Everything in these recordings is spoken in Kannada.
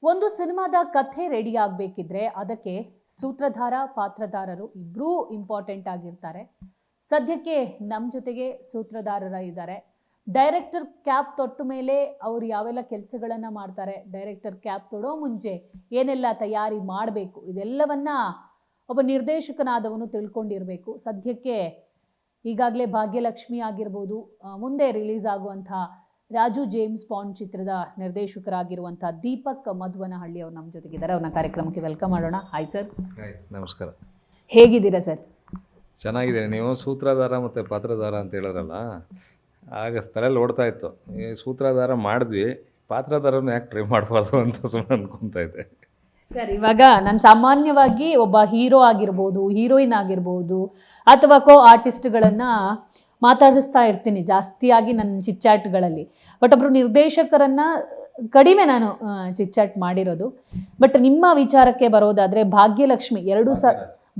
ಒಂದು ಸಿನಿಮಾದ ಕಥೆ ರೆಡಿ ಆಗಬೇಕಿದ್ರೆ ಅದಕ್ಕೆ ಸೂತ್ರಧಾರ ಪಾತ್ರಧಾರರು ಇಬ್ಬರೂ ಇಂಪಾರ್ಟೆಂಟ್ ಆಗಿರ್ತಾರೆ. ಸದ್ಯಕ್ಕೆ ನಮ್ಮ ಜೊತೆಗೆ ಸೂತ್ರಧಾರರ ಇದ್ದಾರೆ. ಡೈರೆಕ್ಟರ್ ಕ್ಯಾಪ್ ತೊಟ್ಟ ಮೇಲೆ ಅವರು ಯಾವೆಲ್ಲ ಕೆಲಸಗಳನ್ನು ಮಾಡ್ತಾರೆ, ಡೈರೆಕ್ಟರ್ ಕ್ಯಾಪ್ ತೊಡೋ ಮುಂಚೆ ಏನೆಲ್ಲ ತಯಾರಿ ಮಾಡಬೇಕು, ಇದೆಲ್ಲವನ್ನ ಒಬ್ಬ ನಿರ್ದೇಶಕನಾದವನು ತಿಳ್ಕೊಂಡಿರಬೇಕು. ಸದ್ಯಕ್ಕೆ ಈಗಾಗಲೇ ಭಾಗ್ಯಲಕ್ಷ್ಮಿ ಆಗಿರ್ಬೋದು, ಮುಂದೆ ರಿಲೀಸ್ ಆಗುವಂಥ ರಾಜು ಜೇಮ್ಸ್ ಬಾಂಡ್ ಚಿತ್ರದ ನಿರ್ದೇಶಕರಾಗಿರುವಂಥ ದೀಪಕ್ ಮಧುವನಹಳ್ಳಿ ಅವರು ನಮ್ಮ ಜೊತೆಗಿದ್ದಾರೆ. ಅವ್ರನ್ನ ಕಾರ್ಯಕ್ರಮಕ್ಕೆ ವೆಲ್ಕಮ್ ಮಾಡೋಣ. Hi sir. ನಮಸ್ಕಾರ. ಹೇಗಿದ್ದೀರಾ ಸರ್? ಚೆನ್ನಾಗಿದೆ. ನೀವು ಸೂತ್ರಧಾರ ಮತ್ತು ಪಾತ್ರಧಾರ ಅಂತ ಹೇಳಿದ್ರಲ್ಲ, ಆಗ ತಲೆಯಲ್ಲಿ ಓಡ್ತಾ ಇತ್ತು. ಈ ಸೂತ್ರಧಾರ ಮಾಡಿದ್ವಿ, ಪಾತ್ರಧಾರನ ಯಾಕೆ ಟ್ರೈ ಮಾಡಬಾರ್ದು ಅಂತ ಸುಮ್ಮನೆ ಅನ್ಕೊತಾ ಇದ್ದೆ. ಸರ್, ಇವಾಗ ನಾನು ಸಾಮಾನ್ಯವಾಗಿ ಒಬ್ಬ ಹೀರೋ ಆಗಿರ್ಬೋದು, ಹೀರೋಯಿನ್ ಆಗಿರ್ಬೋದು, ಅಥವಾ ಕೋ ಆರ್ಟಿಸ್ಟ್ಗಳನ್ನು ಮಾತಾಡಿಸ್ತಾ ಇರ್ತೀನಿ ಜಾಸ್ತಿಯಾಗಿ ನನ್ನ ಚಿಟ್ಚಾಟ್ಗಳಲ್ಲಿ. ಬಟ್ ಒಬ್ಬರು ನಿರ್ದೇಶಕರನ್ನು ಕಡಿಮೆ ನಾನು ಚಿಟ್ಚಾಟ್ ಮಾಡಿರೋದು. ಬಟ್ ನಿಮ್ಮ ವಿಚಾರಕ್ಕೆ ಬರೋದಾದರೆ ಭಾಗ್ಯಲಕ್ಷ್ಮಿ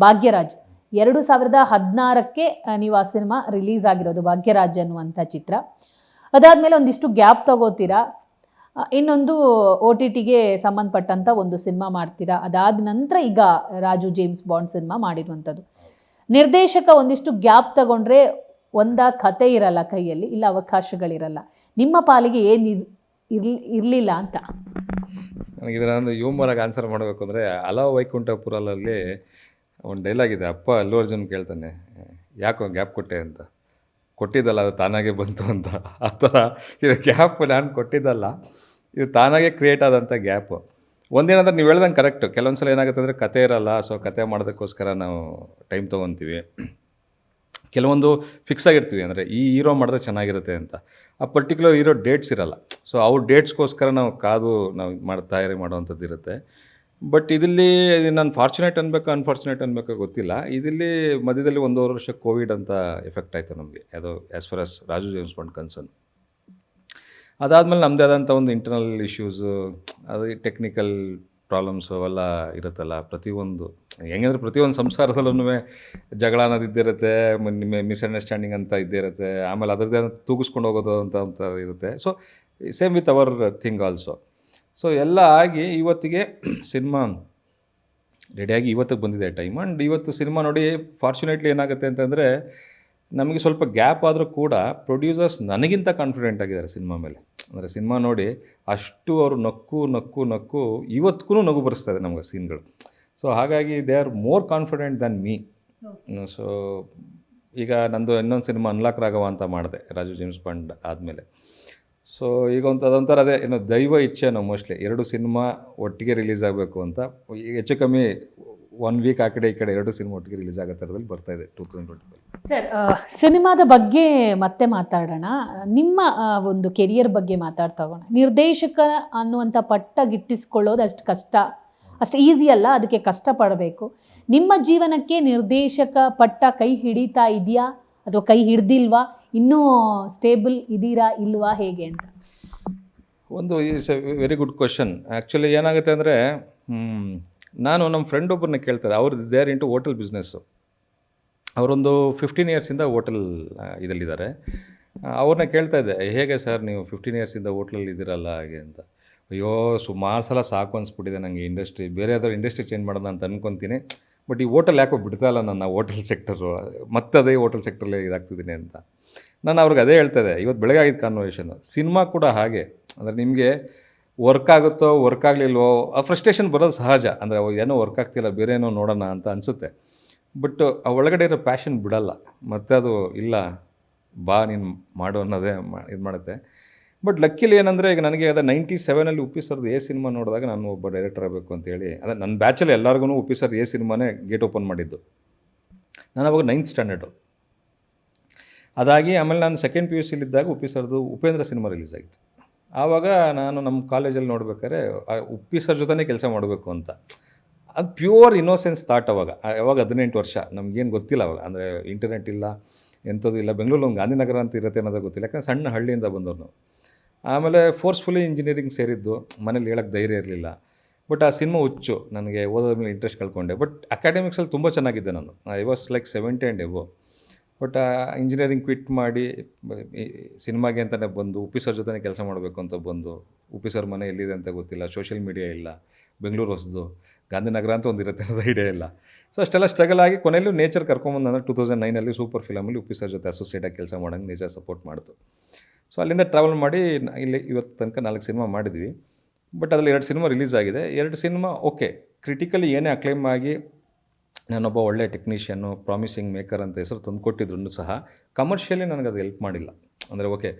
ಭಾಗ್ಯರಾಜ್ 2016ಕ್ಕೆ ನೀವು ಆ ಸಿನಿಮಾ ರಿಲೀಸ್ ಆಗಿರೋದು, ಭಾಗ್ಯರಾಜ್ ಅನ್ನುವಂಥ ಚಿತ್ರ. ಅದಾದಮೇಲೆ ಒಂದಿಷ್ಟು ಗ್ಯಾಪ್ ತಗೋತೀರಾ, ಇನ್ನೊಂದು OTTಗೆ ಸಂಬಂಧಪಟ್ಟಂಥ ಒಂದು ಸಿನಿಮಾ ಮಾಡ್ತೀರಾ. ಅದಾದ ನಂತರ ಈಗ ರಾಜು ಜೇಮ್ಸ್ ಬಾಂಡ್ ಸಿನಿಮಾ ಮಾಡಿರುವಂಥದ್ದು. ನಿರ್ದೇಶಕ ಒಂದಿಷ್ಟು ಗ್ಯಾಪ್ ತಗೊಂಡ್ರೆ ಕಥೆ ಇರಲ್ಲ ಕೈಯಲ್ಲಿ, ಇಲ್ಲ ಅವಕಾಶಗಳಿರಲ್ಲ. ನಿಮ್ಮ ಪಾಲಿಗೆ ಏನು ಇರಲಿಲ್ಲ ಅಂತ ನನಗೆ ಇದರ ಒಂದು ಹ್ಯೂಮರಾಗಿ ಆನ್ಸರ್ ಮಾಡಬೇಕು ಅಂದರೆ, ಅಲಾ ವೈಕುಂಠಪುರಲ್ಲಿ ಒಂದು ಡೈಲಾಗ್ ಇದೆ. ಅಪ್ಪ ಅಲ್ಲು ಅರ್ಜುನ್ ಕೇಳ್ತಾನೆ, ಯಾಕೋ ಗ್ಯಾಪ್ ಕೊಟ್ಟೆ ಅಂತ. ಕೊಟ್ಟಿದ್ದಲ್ಲ, ಅದು ತಾನಾಗೆ ಬಂತು ಅಂತ. ಆ ಥರ ಇದು ಗ್ಯಾಪ್ ನಾನು ಕೊಟ್ಟಿದ್ದಲ್ಲ, ಇದು ತಾನಾಗೆ ಕ್ರಿಯೇಟ್ ಆದಂಥ ಗ್ಯಾಪು. ಒಂದೇನಂದ್ರೆ ನೀವು ಹೇಳ್ದಂಗೆ ಕರೆಕ್ಟು. ಕೆಲವೊಂದು ಸಲ ಏನಾಗುತ್ತೆ ಅಂದರೆ ಕತೆ ಇರಲ್ಲ, ಸೊ ಕತೆ ಮಾಡೋದಕ್ಕೋಸ್ಕರ ನಾವು ಟೈಮ್ ತೊಗೊತೀವಿ. ಕೆಲವೊಂದು ಫಿಕ್ಸ್ ಆಗಿರ್ತೀವಿ, ಅಂದರೆ ಈ ಹೀರೋ ಮಾಡಿದ್ರೆ ಚೆನ್ನಾಗಿರುತ್ತೆ ಅಂತ. ಆ ಪರ್ಟಿಕ್ಯುಲರ್ ಹೀರೋ ಡೇಟ್ಸ್ ಇರಲ್ಲ, ಸೊ ಅವ್ರ ಡೇಟ್ಸ್ಗೋಸ್ಕರ ನಾವು ತಯಾರಿ ಮಾಡೋವಂಥದ್ದು ಇರುತ್ತೆ. ಬಟ್ ಇದರಲ್ಲಿ ನಾನು ಫಾರ್ಚುನೇಟ್ ಅನ್ಬೇಕು ಅನ್ಫಾರ್ಚುನೇಟ್ ಅನ್ಬೇಕು ಗೊತ್ತಿಲ್ಲ. ಇದರಲ್ಲಿ ಮಧ್ಯದಲ್ಲಿ 1.5 ವರ್ಷ ಕೋವಿಡ್ ಅಂತ ಎಫೆಕ್ಟ್ ಆಯಿತು ನಮಗೆ, ಅದು as far as Raju James bond concern. ಅದಾದಮೇಲೆ ನಮ್ಮದೇ ಆದಂಥ ಒಂದು ಇಂಟರ್ನಲ್ ಇಶ್ಯೂಸು, ಅದು ಟೆಕ್ನಿಕಲ್ ಪ್ರಾಬ್ಲಮ್ಸು ಅವೆಲ್ಲ ಇರುತ್ತಲ್ಲ. ಪ್ರತಿಯೊಂದು ಹೆಂಗಂದ್ರೆ ಪ್ರತಿಯೊಂದು ಸಂಸಾರದಲ್ಲೂ ಜಗಳ ಅನ್ನೋದು ಇದ್ದೇ ಇರುತ್ತೆ, ಮಿಸ್ಅಂಡರ್ಸ್ಟ್ಯಾಂಡಿಂಗ್ ಅಂತ ಇದ್ದೇ ಇರುತ್ತೆ. ಆಮೇಲೆ ಅದರದ್ದೇ ತೂಗಿಸ್ಕೊಂಡು ಹೋಗೋದು ಅಂತ ಇರುತ್ತೆ. So same with our thing also. So ಎಲ್ಲ ಆಗಿ ಇವತ್ತಿಗೆ ಸಿನಿಮಾ ರೆಡಿಯಾಗಿ ಇವತ್ತಿಗೆ ಬಂದಿದೆ ಟೈಮ್. ಆ್ಯಂಡ್ ಇವತ್ತು ಸಿನಿಮಾ ನೋಡಿ ಫಾರ್ಚುನೇಟ್ಲಿ ಏನಾಗುತ್ತೆ ಅಂತಂದರೆ, ನಮಗೆ ಸ್ವಲ್ಪ ಗ್ಯಾಪ್ ಆದರೂ ಕೂಡ ಪ್ರೊಡ್ಯೂಸರ್ಸ್ ನನಗಿಂತ ಕಾನ್ಫಿಡೆಂಟ್ ಆಗಿದ್ದಾರೆ ಸಿನಿಮಾ ಮೇಲೆ. ಅಂದರೆ ಸಿನಿಮಾ ನೋಡಿ ಅಷ್ಟು ಅವರು ನಕ್ಕು ಇವತ್ತಿಗೂ ನಗು ಬರೆಸ್ತಾ ಇದೆ ನಮಗೆ ಸೀನ್ಗಳು. ಸೊ ಹಾಗಾಗಿ they are more confident than me. So ಈಗ ನಂದು ಇನ್ನೊಂದು ಸಿನಿಮಾ ಅನ್ಲಾಕ್ ರಾಘವ ಅಂತ ಮಾಡಿದೆ ರಾಜು ಜೇಮ್ಸ್ ಬಾಂಡ್ ಆದಮೇಲೆ. ಸೊ ಈಗ ಅದೊಂಥರ ಅದೇ ಏನೋ ದೈವ ಇಚ್ಛೆ ನಾವು ಮೋಸ್ಟ್ಲಿ 2 ಸಿನಿಮಾ ಒಟ್ಟಿಗೆ ರಿಲೀಸ್ ಆಗಬೇಕು ಅಂತ. ಹೆಚ್ಚು ಕಮ್ಮಿ 1 ವೀಕ್ ಆ ಕಡೆ ಈ ಕಡೆ 2 ಸಿನಿಮಾ ಒಟ್ಟಿಗೆ ರಿಲೀಸ್ ಆಗೋ ಥರದಲ್ಲಿ ಬರ್ತಾ ಇದೆ 2025. ಸರ್, ಸಿನಿಮಾದ ಬಗ್ಗೆ ಮತ್ತೆ ಮಾತಾಡೋಣ. ನಿಮ್ಮ ಒಂದು ಕೆರಿಯರ್ ಬಗ್ಗೆ ಮಾತಾಡ್ತಾ ಹೋಗೋಣ. ನಿರ್ದೇಶಕ ಅನ್ನುವಂಥ ಪಟ್ಟ ಗಿಟ್ಟಿಸ್ಕೊಳ್ಳೋದು ಅಷ್ಟು ಈಸಿ ಅಲ್ಲ, ಅದಕ್ಕೆ ಕಷ್ಟಪಡಬೇಕು. ನಿಮ್ಮ ಜೀವನಕ್ಕೆ ನಿರ್ದೇಶಕ ಪಟ್ಟ ಕೈ ಹಿಡಿತಾ ಇದೆಯಾ ಅಥವಾ ಕೈ ಹಿಡ್ದಿಲ್ವಾ? ಇನ್ನೂ ಸ್ಟೇಬಲ್ ಇದ್ದೀರಾ ಇಲ್ವಾ, ಹೇಗೆ ಅಂತ? ಒಂದು it's A very good question. Actually ಏನಾಗುತ್ತೆ ಅಂದರೆ, ನಾನು ನಮ್ಮ ಫ್ರೆಂಡ್ ಒಬ್ಬರನ್ನ ಕೇಳ್ತಾರೆ. ಅವ್ರು ದೇರ್ ಇಂಟು ಹೋಟೆಲ್ ಬಿಸ್ನೆಸ್ಸು. ಅವರೊಂದು 15 ಇಯರ್ಸಿಂದ ಹೋಟೆಲ್ ಇದರಲ್ಲಿದ್ದಾರೆ. ಅವ್ರನ್ನ ಕೇಳ್ತಾ ಇದ್ದೆ, ಹೇಗೆ ಸರ್ ನೀವು 15 ಇಯರ್ಸಿಂದ ಹೋಟ್ಲಲ್ಲಿ ಇದ್ದೀರಲ್ಲ ಹಾಗೆ ಅಂತ. ಅಯ್ಯೋ ಸುಮಾರು ಸಲ ಸಾಕು ಅನಿಸ್ಬಿಟ್ಟಿದೆ ನನಗೆ ಇಂಡಸ್ಟ್ರಿ, ಬೇರೆ ಯಾವ್ದಾದ್ರು ಇಂಡಸ್ಟ್ರಿ ಚೇಂಜ್ ಮಾಡೋಣ ಅಂತ ಅಂದ್ಕೊತೀನಿ. ಬಟ್ ಈ ಹೋಟೆಲ್ ಯಾಕೋ ಬಿಡ್ತಾ ಇಲ್ಲ ನನ್ನ ಹೋಟೆಲ್ ಸೆಕ್ಟರು, ಮತ್ತೆ ಅದೇ ಹೋಟೆಲ್ ಸೆಕ್ಟ್ರಲ್ಲೇ ಇದಾಗ್ತಿದ್ದೀನಿ ಅಂತ. ನಾನು ಅವ್ರಿಗೆ ಅದೇ ಹೇಳ್ತಾ ಇದ್ದೆ. ಇವತ್ತು ಬೆಳಗ್ಗೆ ಆಗಿದ್ದು ಕಾನ್ವರ್ಸೇಷನ್ನು. ಸಿನಿಮಾ ಕೂಡ ಹಾಗೆ. ಅಂದರೆ ನಿಮಗೆ ವರ್ಕ್ ಆಗುತ್ತೋ ವರ್ಕ್ ಆಗಲಿಲ್ವೋ ಆ ಫ್ರಸ್ಟ್ರೇಷನ್ ಬರೋದು ಸಹಜ. ಅಂದರೆ ಏನೋ ವರ್ಕ್ ಆಗ್ತಿಲ್ಲ, ಬೇರೆ ಏನೋ ನೋಡೋಣ ಅಂತ ಅನಿಸುತ್ತೆ. ಬಟ್ ಆ ಒಳಗಡೆ ಇರೋ ಪ್ಯಾಷನ್ ಬಿಡಲ್ಲ, ಮತ್ತು ಅದು ಇಲ್ಲ ಬಾ ನೀನು ಮಾಡು ಅನ್ನೋದೇ ಇದು ಮಾಡುತ್ತೆ. ಬಟ್ ಲಕ್ಕಿಲಿ ಏನಂದರೆ, ಈಗ ನನಗೆ ಅದೇ 97 ಉಪ್ಪಿ ಸರ್ದು ಎ ಸಿನಿಮಾ ನೋಡಿದಾಗ ನಾನು ಒಬ್ಬ ಡೈರೆಕ್ಟರ್ ಆಗಬೇಕು ಅಂತೇಳಿ, ಅದೇ ನನ್ನ ಬ್ಯಾಚಲ್ಲಿ ಎಲ್ಲರಿಗೂ ಉಪ್ಪಿ ಸರ್ ಎ ಸಿನಿಮಾನೇ ಗೇಟ್ ಓಪನ್ ಮಾಡಿದ್ದು. ನಾನು ಅವಾಗ 9th ಸ್ಟ್ಯಾಂಡರ್ಡು. ಅದಾಗಿ ಆಮೇಲೆ ನಾನು ಸೆಕೆಂಡ್ PUC ಇದ್ದಾಗ ಉಪ್ಪಿ ಸರ್ದು ಉಪೇಂದ್ರ ಸಿನಿಮಾ ರಿಲೀಸ್ ಆಗಿತ್ತು. ಆವಾಗ ನಾನು ನಮ್ಮ ಕಾಲೇಜಲ್ಲಿ ನೋಡ್ಬೇಕಾದ್ರೆ ಉಪ್ಪಿ ಸರ್ ಜೊತೆನೇ ಕೆಲಸ ಮಾಡಬೇಕು ಅಂತ. ಅದು ಪ್ಯೂರ್ ಇನ್ನೋಸೆನ್ಸ್ ಥಾಟ್ ಅವಾಗ 18 ವರ್ಷ. ನಮಗೇನು ಗೊತ್ತಿಲ್ಲ ಅವಾಗ, ಅಂದರೆ ಇಂಟರ್ನೆಟ್ ಇಲ್ಲ, ಎಂಥದ್ದು ಇಲ್ಲ. ಬೆಂಗಳೂರಲ್ಲಿ ಒಂದು ಗಾಂಧಿನಗರ ಅಂತ ಇರುತ್ತೆ ಅನ್ನೋದು ಗೊತ್ತಿಲ್ಲ, ಯಾಕಂದರೆ ಸಣ್ಣ ಹಳ್ಳಿಯಿಂದ ಬಂದವರು. ಆಮೇಲೆ ಫೋರ್ಸ್ಫುಲಿ ಇಂಜಿನಿಯರಿಂಗ್ ಸೇರಿದ್ದು, ಮನೇಲಿ ಹೇಳೋಕ್ಕೆ ಧೈರ್ಯ ಇರಲಿಲ್ಲ. ಬಟ್ ಆ ಸಿನಿಮಾ ಹುಚ್ಚು, ನನಗೆ ಓದೋದ್ರ ಮೇಲೆ ಇಂಟ್ರೆಸ್ಟ್ ಕಳ್ಕೊಂಡೆ. ಬಟ್ ಅಕಾಡೆಮಿಕ್ಸಲ್ಲಿ ತುಂಬ ಚೆನ್ನಾಗಿದ್ದೆ ನಾನು. I was like 70 and above. But engineering quit ಮಾಡಿ ಸಿನಿಮಾಗೆ ಅಂತಲೇ ಬಂದು ಉಪ್ಪಿ ಸರ್ ಜೊತೆ ಕೆಲಸ ಮಾಡಬೇಕು ಅಂತ ಬಂದು, ಉಪ್ಪಿ ಸರ್ ಮನೆ ಎಲ್ಲಿದೆ ಅಂತ ಗೊತ್ತಿಲ್ಲ, ಸೋಷಿಯಲ್ ಮೀಡಿಯಾ ಇಲ್ಲ, ಬೆಂಗಳೂರು ಹೊಸದು, ಗಾಂಧಿನಗರ ಅಂತ ಒಂದು ಇರುತ್ತೆ ಅನ್ನೋದು ಐಡಿಯಾ ಇಲ್ಲ. ಸೊ ಅಷ್ಟೆಲ್ಲ ಸ್ಟ್ರಗಲ್ ಆಗಿ ಕೊನೆಯಲ್ಲೂ ನೇಚರ್ ಕರ್ಕೊಂಬಂದು ಅಂದರೆ 2009 ಸೂಪರ್ ಫಿಲಮಲ್ಲಿ ಉಪ್ಪಿ ಸರ್ ಜೊತೆ ಅಸೋಸಿಯೇಟಾಗಿ ಕೆಲಸ ಮಾಡೋಂಗೆ ನೇಚರ್ ಸಪೋರ್ಟ್ ಮಾಡ್ತು. ಸೊ ಅಲ್ಲಿಂದ ಟ್ರಾವೆಲ್ ಮಾಡಿ ಇಲ್ಲಿ ಇವತ್ತು ತನಕ 4 ಸಿನಿಮಾ ಮಾಡಿದ್ವಿ. ಬಟ್ ಅದರಲ್ಲಿ 2 ಸಿನಿಮಾ ರಿಲೀಸ್ ಆಗಿದೆ. 2 ಸಿನಿಮಾ ಓಕೆ, ಕ್ರಿಟಿಕಲಿ ಏನೇ ಅಕ್ಲೈಮ್ ಆಗಿ ನಾನೊಬ್ಬ ಒಳ್ಳೆ ಟೆಕ್ನಿಷಿಯನ್ನು, ಪ್ರಾಮಿಸಿಂಗ್ ಮೇಕರ್ ಅಂತ ಹೆಸರು ತಂದುಕೊಟ್ಟಿದ್ರು ಸಹ ಕಮರ್ಷಿಯಲಿ ನನಗೆ ಅದು ಹೆಲ್ಪ್ ಮಾಡಿಲ್ಲ. ಅಂದರೆ ಓಕೆ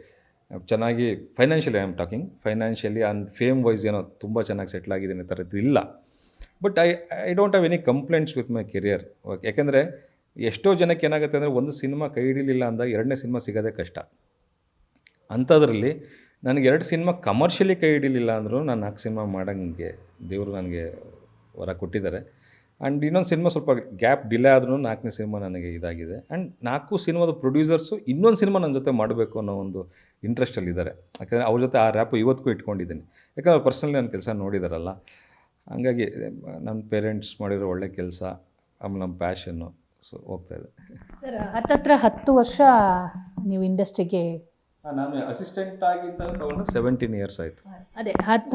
ಚೆನ್ನಾಗಿ financially I am talking, financially and fame wise ಏನೋ ತುಂಬ ಚೆನ್ನಾಗಿ ಸೆಟ್ಲ್ ಆಗಿದ್ದೀನಿ ಥರದ್ದು ಇಲ್ಲ. But I don't have any complaints with my career. Okay, ಯಾಕೆಂದರೆ ಎಷ್ಟೋ ಜನಕ್ಕೆ ಏನಾಗುತ್ತೆ ಅಂದರೆ ಒಂದು ಸಿನಿಮಾ ಕೈ ಹಿಡಿಲಿಲ್ಲ ಅಂದಾಗ 2ನೇ ಸಿನಿಮಾ ಸಿಗೋದೇ ಕಷ್ಟ. ಅಂಥದ್ರಲ್ಲಿ ನನಗೆ 2 ಸಿನಿಮಾ ಕಮರ್ಷಿಯಲಿ ಕೈ ಹಿಡಿಲಿಲ್ಲ ಅಂದರೂ ನಾನು 4 ಸಿನಿಮಾ ಮಾಡೋಂಗೆ ದೇವರು ನನಗೆ ವರ ಕೊಟ್ಟಿದ್ದಾರೆ. ಆ್ಯಂಡ್ ಇನ್ನೊಂದು ಸಿನಿಮಾ ಸ್ವಲ್ಪ ಗ್ಯಾಪ್ ಡಿಲೇ ಆದ್ರೂ 4ನೇ ಸಿನಿಮಾ ನನಗೆ ಇದಾಗಿದೆ. ಆ್ಯಂಡ್ 4 ಸಿನಿಮಾದ ಪ್ರೊಡ್ಯೂಸರ್ಸು ಇನ್ನೊಂದು ಸಿನಿಮಾ ನನ್ನ ಜೊತೆ ಮಾಡಬೇಕು ಅನ್ನೋ ಒಂದು ಇಂಟ್ರೆಸ್ಟಲ್ಲಿದ್ದಾರೆ. ಯಾಕಂದರೆ ಅವ್ರ ಜೊತೆ ಆ ರ್ಯಾಪು ಇವತ್ತಿಗೂ ಇಟ್ಕೊಂಡಿದ್ದೀನಿ. ಯಾಕಂದರೆ ಪರ್ಸ್ನಲಿ ನನ್ನ ಕೆಲಸ ನೋಡಿದಾರಲ್ಲ. ಹಂಗಾಗಿ ನನ್ನ ಪೇರೆಂಟ್ಸ್ ಮಾಡಿರೋ ಒಳ್ಳೆ ಕೆಲಸ, ಆಮೇಲೆ ನಮ್ಮ ಪ್ಯಾಷನ್ನು, ಸೊ ಹೋಗ್ತಾಯಿದೆ. ಸರ್ ಹತ್ತತ್ರ 10 ವರ್ಷ ನೀವು ಇಂಡಸ್ಟ್ರಿಗೆ ನಾನು ಅಸಿಸ್ಟೆಂಟ್ ಆಗಿದ್ದ 17 ಇಯರ್ಸ್ ಆಯಿತು. ಅದೇ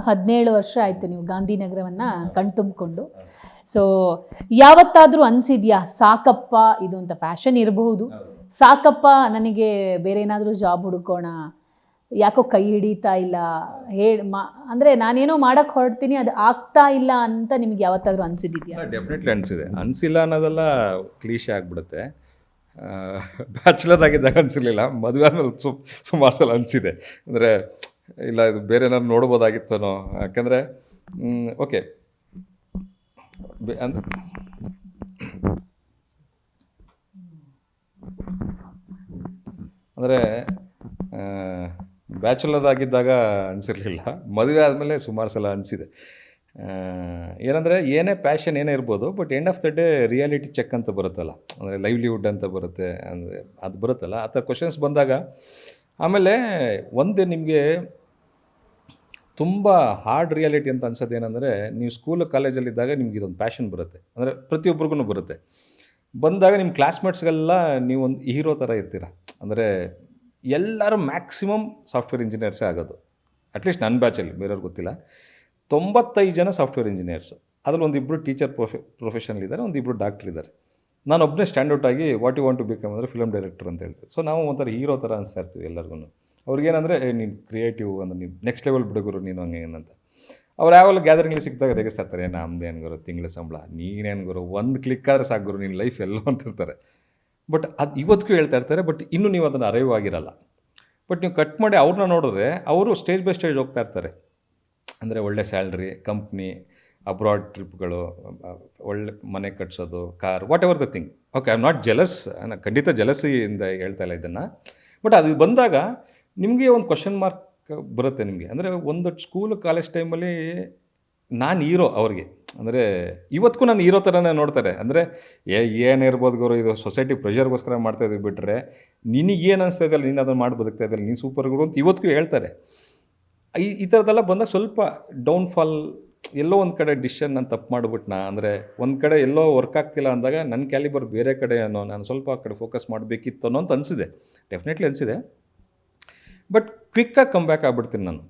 17 ವರ್ಷ ಆಯಿತು ನೀವು ಗಾಂಧಿನಗರವನ್ನು ಕಣ್ತುಂಬಿಕೊಂಡು. ಸೊ ಯಾವತ್ತಾದರೂ ಅನಿಸಿದ್ಯಾ ಸಾಕಪ್ಪ ಇದು ಅಂತ? ಫ್ಯಾಷನ್ ಇರಬಹುದು, ಸಾಕಪ್ಪ ನನಗೆ ಬೇರೆ ಏನಾದರೂ ಜಾಬ್ ಹುಡ್ಕೋಣ, ಯಾಕೋ ಕೈ ಹಿಡಿತಾ ಇಲ್ಲ, ಅಂದರೆ ನಾನೇನೋ ಮಾಡೋಕ್ಕೆ ಹೊರಡ್ತೀನಿ ಅದು ಆಗ್ತಾ ಇಲ್ಲ ಅಂತ ನಿಮ್ಗೆ ಯಾವತ್ತಾದರೂ ಅನಿಸಿದ್ಯಾ? ಡೆಫಿನೆಟ್ಲಿ ಅನಿಸಿದೆ. ಅನಿಸಿಲ್ಲ ಅನ್ನೋದೆಲ್ಲ ಕ್ಲೀಶೆ ಆಗಿಬಿಡುತ್ತೆ. ಬ್ಯಾಚುಲರ್ ಆಗಿದ್ದಾಗ ಅನಿಸಿರ್ಲಿಲ್ಲ, ಮದುವೆ ಆದಮೇಲೆ ಸುಮಾರು ಸಲ ಅನಿಸಿದೆ. ಅಂದರೆ ಇಲ್ಲ ಇದು ಬೇರೆ ಏನಾದ್ರು ನೋಡ್ಬೋದಾಗಿತ್ತನೋ. ಯಾಕೆಂದರೆ ಓಕೆ ಅಂದರೆ ಬ್ಯಾಚುಲರ್ ಆಗಿದ್ದಾಗ ಅನಿಸಿರ್ಲಿಲ್ಲ, ಮದುವೆ ಆದಮೇಲೆ ಸುಮಾರು ಸಲ ಅನಿಸಿದೆ. ಏನಂದರೆ ಏನೇ ಪ್ಯಾಷನ್ ಏನೇ ಇರ್ಬೋದು, but end of the day reality check ಅಂತ ಬರುತ್ತಲ್ಲ, ಅಂದರೆ ಲೈವ್ಲಿಹುಡ್ ಅಂತ ಬರುತ್ತೆ, ಅಂದರೆ ಅದು ಬರುತ್ತಲ್ಲ, ಆ ಥರ ಕ್ವಶನ್ಸ್ ಬಂದಾಗ ಆಮೇಲೆ ಒಂದು ನಿಮಗೆ ತುಂಬ ಹಾರ್ಡ್ ರಿಯಾಲಿಟಿ ಅಂತ ಅನ್ಸೋದು ಏನಂದರೆ, ನೀವು ಸ್ಕೂಲು ಕಾಲೇಜಲ್ಲಿದ್ದಾಗ ನಿಮ್ಗೆ ಇದೊಂದು ಪ್ಯಾಷನ್ ಬರುತ್ತೆ, ಅಂದರೆ ಪ್ರತಿಯೊಬ್ಬರಿಗೂ ಬರುತ್ತೆ. ಬಂದಾಗ ನಿಮ್ಮ ಕ್ಲಾಸ್ಮೇಟ್ಸ್ಗೆಲ್ಲ ನೀವು ಒಂದು ಹೀರೋ ಥರ ಇರ್ತೀರ. ಅಂದರೆ ಎಲ್ಲರೂ ಮ್ಯಾಕ್ಸಿಮಮ್ ಸಾಫ್ಟ್ವೇರ್ ಇಂಜಿನಿಯರ್ಸೇ ಆಗೋದು. ಅಟ್ಲೀಸ್ಟ್ ನನ್ನ ಬ್ಯಾಚಲ್ಲಿ, ಬೇರೆಯವ್ರಿಗೆ ಗೊತ್ತಿಲ್ಲ. 95 ಜನ ಸಾಫ್ಟ್ವೇರ್ ಇಂಜಿನಿಯರ್ಸು. ಅದರಲ್ಲಿ ಒಂದಿಬ್ಬರು ಟೀಚರ್ ಪ್ರೊಫೆಷನಲ್ ಒಂದಿಬ್ಬರು ಡಾಕ್ಟ್ರ್ ಇದ್ದಾರೆ. ನಾನು ಒಬ್ಬನೇ ಸ್ಟ್ಯಾಂಡೌಟ್ ಆಗಿ what you want to become ಅಂದರೆ ಫಿಲಮ್ ಡೈರೆಕ್ಟರ್ ಅಂತ ಹೇಳ್ತೀವಿ. ಸೊ ನಾವು ಒಂಥರ ಹೀರೋ ಥರ ಅನಿಸ್ತಾ ಇರ್ತೀವಿ ಎಲ್ಲರಿಗೂ. ಅವ್ರಿಗೇನಂದರೆ ನೀನು ಕ್ರಿಯೇಟಿವ್ ಅಂದರೆ ನೀವು ನೆಕ್ಸ್ಟ್ ಲೆವೆಲ್ ಬಿಡುಗರು ನೀನು ಹಂಗೆ ಏನಂತ. ಅವ್ರು ಯಾವಾಗ ಗ್ಯಾದರಿಂಗ್ಲಿ ಸಿಕ್ಕಿದಾಗ ರೇಗಿಸ್ತಾ ಇರ್ತಾರೆ, ನಮ್ದೇನು ಗುರು ತಿಂಗಳ ಸಂಬಳ, ನೀನೇನು ಗುರು ಒಂದು ಕ್ಲಿಕ್ ಆದರೆ ಸಾಕು ಗುರು, ನಿನ್ನ ಲೈಫ್ ಎಲ್ಲೋ ಅಂತಿರ್ತಾರೆ. ಬಟ್ ಅದು ಇವತ್ತಿಗೂ ಹೇಳ್ತಾ ಇರ್ತಾರೆ. ಬಟ್ ಇನ್ನೂ ನೀವು ಅದನ್ನು ಅರೈವ್ ಆಗಿರಲ್ಲ. ಬಟ್ ನೀವು ಕಟ್ ಮಾಡಿ ಅವ್ರನ್ನ ನೋಡಿದ್ರೆ ಅವರು ಸ್ಟೇಜ್ ಬೈ ಸ್ಟೇಜ್ ಹೋಗ್ತಾ ಇರ್ತಾರೆ. ಅಂದರೆ ಒಳ್ಳೆ ಸ್ಯಾಲ್ರಿ, ಕಂಪ್ನಿ, ಅಬ್ರಾಡ್ ಟ್ರಿಪ್ಗಳು, ಒಳ್ಳೆ ಮನೆ ಕಟ್ಸೋದು, car, whatever the thing. Okay, I am not jealous, ನಾನು ಖಂಡಿತ ಜೆಲಸಿಯಿಂದ ಹೇಳ್ತಾ ಇಲ್ಲ ಇದನ್ನು. ಬಟ್ ಅದು ಬಂದಾಗ ನಿಮಗೆ ಒಂದು ಕ್ವಶನ್ ಮಾರ್ಕ್ ಬರುತ್ತೆ ನಿಮಗೆ. ಅಂದರೆ ಒಂದು ಸ್ಕೂಲು ಕಾಲೇಜ್ ಟೈಮಲ್ಲಿ ನಾನು ಹೀರೋ ಅವ್ರಿಗೆ, ಅಂದರೆ ಇವತ್ತಿಗೂ ನಾನು ಹೀರೋ ಥರನೇ ನೋಡ್ತಾರೆ. ಅಂದರೆ ಏನಿರ್ಬೋದು ಗುರು, ಇದು ಸೊಸೈಟಿ ಪ್ರೆಷರ್ಗೋಸ್ಕರ ಮಾಡ್ತಾಯಿದ್ದೀವಿ, ಬಿಟ್ಟರೆ ನಿನಗೇನು ಅನಿಸ್ತಾ ಇದೆಯಲ್ಲ, ನೀನು ಅದನ್ನು ಮಾಡಿ ಬದುಕ್ತಾ ಇದ್ದಲ್ಲ, ನೀನು ಸೂಪರ್ ಗುರು ಅಂತ ಇವತ್ತಿಗೂ ಹೇಳ್ತಾರೆ. ಈ ಥರದ್ದೆಲ್ಲ ಬಂದಾಗ ಸ್ವಲ್ಪ ಡೌನ್ಫಾಲ್, ಎಲ್ಲೋ ಒಂದು ಕಡೆ ಡಿಸಿಷನ್ ನಾನು ತಪ್ಪು ಮಾಡಿಬಿಟ್ನಾ, ಅಂದರೆ ಒಂದು ಕಡೆ ಎಲ್ಲೋ ವರ್ಕ್ ಆಗ್ತಿಲ್ಲ ಅಂದಾಗ ನನ್ನ ಕ್ಯಾಲಿಬರ್ ಬೇರೆ ಕಡೆ ಅನ್ನೋ, ನಾನು ಸ್ವಲ್ಪ ಆ ಕಡೆ ಫೋಕಸ್ ಮಾಡಬೇಕಿತ್ತು ಅನ್ನೋ ಅಂತ ಅನಿಸಿದೆ. ಡೆಫಿನೆಟ್ಲಿ ಅನಿಸಿದೆ. ಬಟ್ ಕ್ವಿಕ್ಕಾಗಿ ಕಮ್ ಬ್ಯಾಕ್ ಆಗ್ಬಿಡ್ತೀನಿ ನಾನು.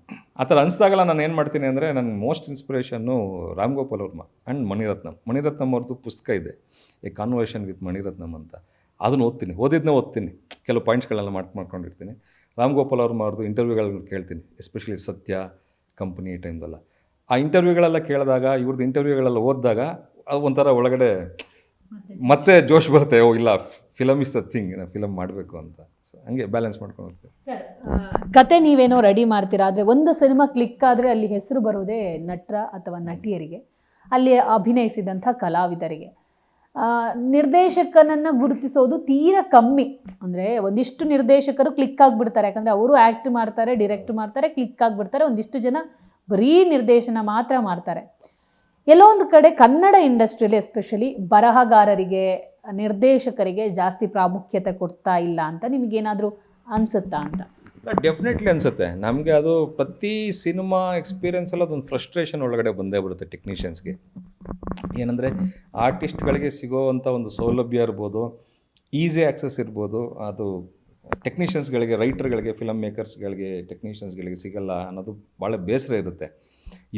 ಆ ಥರ ಅನಿಸ್ದಾಗಲ್ಲ ನಾನು ಏನು ಮಾಡ್ತೀನಿ ಅಂದರೆ, ನನ್ನ ಮೋಸ್ಟ್ ಇನ್ಸ್ಪಿರೇಷನ್ನು ರಾಮ್ ಗೋಪಾಲ್ ವರ್ಮ ಆ್ಯಂಡ್ ಮಣಿರತ್ನಮ್ ಅವ್ರದ್ದು ಪುಸ್ತಕ ಇದೆ, ಎ ಕಾನ್ವರ್ಸೇಷನ್ ವಿತ್ ಮಣಿರತ್ನಮ್ ಅಂತ. ಅದನ್ನು ಓದ್ತೀನಿ, ಕೆಲವು ಪಾಯಿಂಟ್ಸ್ಗಳನ್ನೆಲ್ಲ ಮಾಡ್ಕೊಂಡಿರ್ತೀನಿ. ರಾಮ್ ಗೋಪಾಲ್ ವರ್ಮ ಅವ್ರದ್ದು ಇಂಟರ್ವ್ಯೂಗಳನ್ನ ಕೇಳ್ತೀನಿ, ಎಸ್ಪೆಷಲಿ ಸತ್ಯ ಕಂಪ್ನಿ ಟೈಮ್ದಲ್ಲ. ಆ ಇಂಟರ್ವ್ಯೂಗಳೆಲ್ಲ ಕೇಳಿದಾಗ, ಇವ್ರದ್ದು ಇಂಟರ್ವ್ಯೂಗಳೆಲ್ಲ ಓದಿದಾಗ ಅದು ಒಂಥರ ಒಳಗಡೆ ಮತ್ತೆ ಜೋಶ್ ಬರುತ್ತೆ. ಓ ಇಲ್ಲ, ಫಿಲಮ್ ಇಸ್ ದ ಥಿಂಗ್, ನಾವು ಫಿಲಮ್ ಮಾಡಬೇಕು ಅಂತ. ಸೊ ಹಂಗೆ ಬ್ಯಾಲೆನ್ಸ್ ಮಾಡ್ಕೊಂಡು ಹೋಗ್ತೀವಿ. ಕತೆ ನೀವೇನೋ ರೆಡಿ ಮಾಡ್ತೀರಾ, ಆದರೆ ಒಂದು ಸಿನಿಮಾ ಕ್ಲಿಕ್ ಆದರೆ ಅಲ್ಲಿ ಹೆಸರು ಬರೋದೇ ನಟರ ಅಥವಾ ನಟಿಯರಿಗೆ, ಅಲ್ಲಿ ಅಭಿನಯಿಸಿದಂಥ ಕಲಾವಿದರಿಗೆ. ನಿರ್ದೇಶಕನನ್ನು ಗುರುತಿಸೋದು ತೀರಾ ಕಮ್ಮಿ. ಅಂದರೆ ಒಂದಿಷ್ಟು ನಿರ್ದೇಶಕರು ಕ್ಲಿಕ್ ಆಗಿಬಿಡ್ತಾರೆ, ಯಾಕಂದರೆ ಅವರು ಆ್ಯಕ್ಟ್ ಮಾಡ್ತಾರೆ, ಡಿರೆಕ್ಟ್ ಮಾಡ್ತಾರೆ, ಕ್ಲಿಕ್ ಆಗಿಬಿಡ್ತಾರೆ. ಒಂದಿಷ್ಟು ಜನ ಬರೀ ನಿರ್ದೇಶನ ಮಾತ್ರ ಮಾಡ್ತಾರೆ. ಎಲ್ಲೋ ಒಂದು ಕಡೆ ಕನ್ನಡ ಇಂಡಸ್ಟ್ರಿಯಲ್ಲಿ ಎಸ್ಪೆಷಲಿ ಬರಹಗಾರರಿಗೆ, ನಿರ್ದೇಶಕರಿಗೆ ಜಾಸ್ತಿ ಪ್ರಾಮುಖ್ಯತೆ ಕೊಡ್ತಾ ಇಲ್ಲ ಅಂತ ನಿಮಗೇನಾದರೂ ಅನಿಸುತ್ತಾ ಅಂತ? ಡೆಫಿನೆಟ್ಲಿ ಅನಿಸುತ್ತೆ ನಮಗೆ. ಅದು ಪ್ರತಿ ಸಿನಿಮಾ ಎಕ್ಸ್ಪೀರಿಯನ್ಸಲ್ಲಿ ಅದೊಂದು ಫ್ರಸ್ಟ್ರೇಷನ್ ಒಳಗಡೆ ಬಂದೇ ಬರುತ್ತೆ ಟೆಕ್ನಿಷಿಯನ್ಸ್ಗೆ. ಏನಂದರೆ ಆರ್ಟಿಸ್ಟ್ಗಳಿಗೆ ಸಿಗೋವಂಥ ಒಂದು ಸೌಲಭ್ಯ ಇರ್ಬೋದು, ಈಸಿ ಆ್ಯಕ್ಸಸ್ ಇರ್ಬೋದು, ಅದು ಟೆಕ್ನಿಷಿಯನ್ಸ್ಗಳಿಗೆ, ರೈಟರ್ಗಳಿಗೆ, ಫಿಲಮ್ ಮೇಕರ್ಸ್ಗಳಿಗೆ, ಟೆಕ್ನಿಷಿಯನ್ಸ್ಗಳಿಗೆ ಸಿಗಲ್ಲ ಅನ್ನೋದು ಭಾಳ ಬೇಸರ ಇರುತ್ತೆ.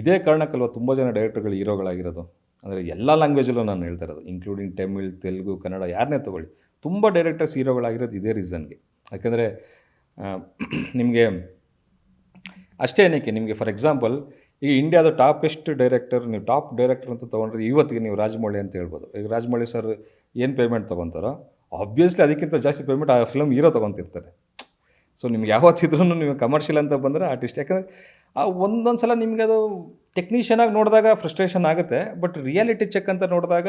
ಇದೇ ಕಾರಣಕ್ಕಲ್ವ ತುಂಬ ಜನ ಡೈರೆಕ್ಟರ್ಗಳು ಹೀರೋಗಳಾಗಿರೋದು. ಅಂದರೆ ಎಲ್ಲ ಲ್ಯಾಂಗ್ವೇಜಲ್ಲೂ ನಾನು ಹೇಳ್ತಾ ಇರೋದು, ಇನ್ಕ್ಲೂಡಿಂಗ್ ತಮಿಳ್, ತೆಲುಗು, ಕನ್ನಡ, ಯಾರನ್ನೇ ತೊಗೊಳ್ಳಿ, ತುಂಬ ಡೈರೆಕ್ಟರ್ಸ್ ಹೀರೋಗಳಾಗಿರೋದು ಇದೇ ರೀಸನ್ಗೆ. ಯಾಕೆಂದರೆ ನಿಮಗೆ ಅಷ್ಟೇ ಏನಕ್ಕೆ, ನಿಮಗೆ ಫಾರ್ ಎಕ್ಸಾಂಪಲ್ ಈಗ ಇಂಡಿಯಾದ ಟಾಪೆಸ್ಟ್ ಡೈರೆಕ್ಟರ್, ನೀವು ಟಾಪ್ ಡೈರೆಕ್ಟರ್ ಅಂತ ತೊಗೊಂಡ್ರೆ ಇವತ್ತಿಗೆ ನೀವು ರಾಜಮೌಳಿ ಅಂತ ಹೇಳ್ಬೋದು. ಈಗ ರಾಜಮೌಳಿ ಸರ್ ಏನು ಪೇಮೆಂಟ್ ತೊಗೊತಾರೋ ಆಬ್ವಿಯಸ್ಲಿ ಅದಕ್ಕಿಂತ ಜಾಸ್ತಿ ಪೇಮೆಂಟ್ ಆ ಫಿಲಮ್ ಹೀರೋ ತೊಗೊತಿರ್ತಾರೆ. ಸೊ ನಿಮ್ಗೆ ಯಾವತ್ತಿದ್ರೂ ನೀವು ಕಮರ್ಷಿಯಲ್ ಅಂತ ಬಂದರೆ ಆರ್ಟಿಸ್ಟ್, ಯಾಕಂದರೆ ಆ ಒಂದೊಂದು ಸಲ ನಿಮಗೆ ಅದು ಟೆಕ್ನಿಷಿಯನ್ ಆಗಿ ನೋಡಿದಾಗ ಫ್ರಸ್ಟ್ರೇಷನ್ ಆಗುತ್ತೆ, ಬಟ್ ರಿಯಾಲಿಟಿ ಚೆಕ್ ಅಂತ ನೋಡಿದಾಗ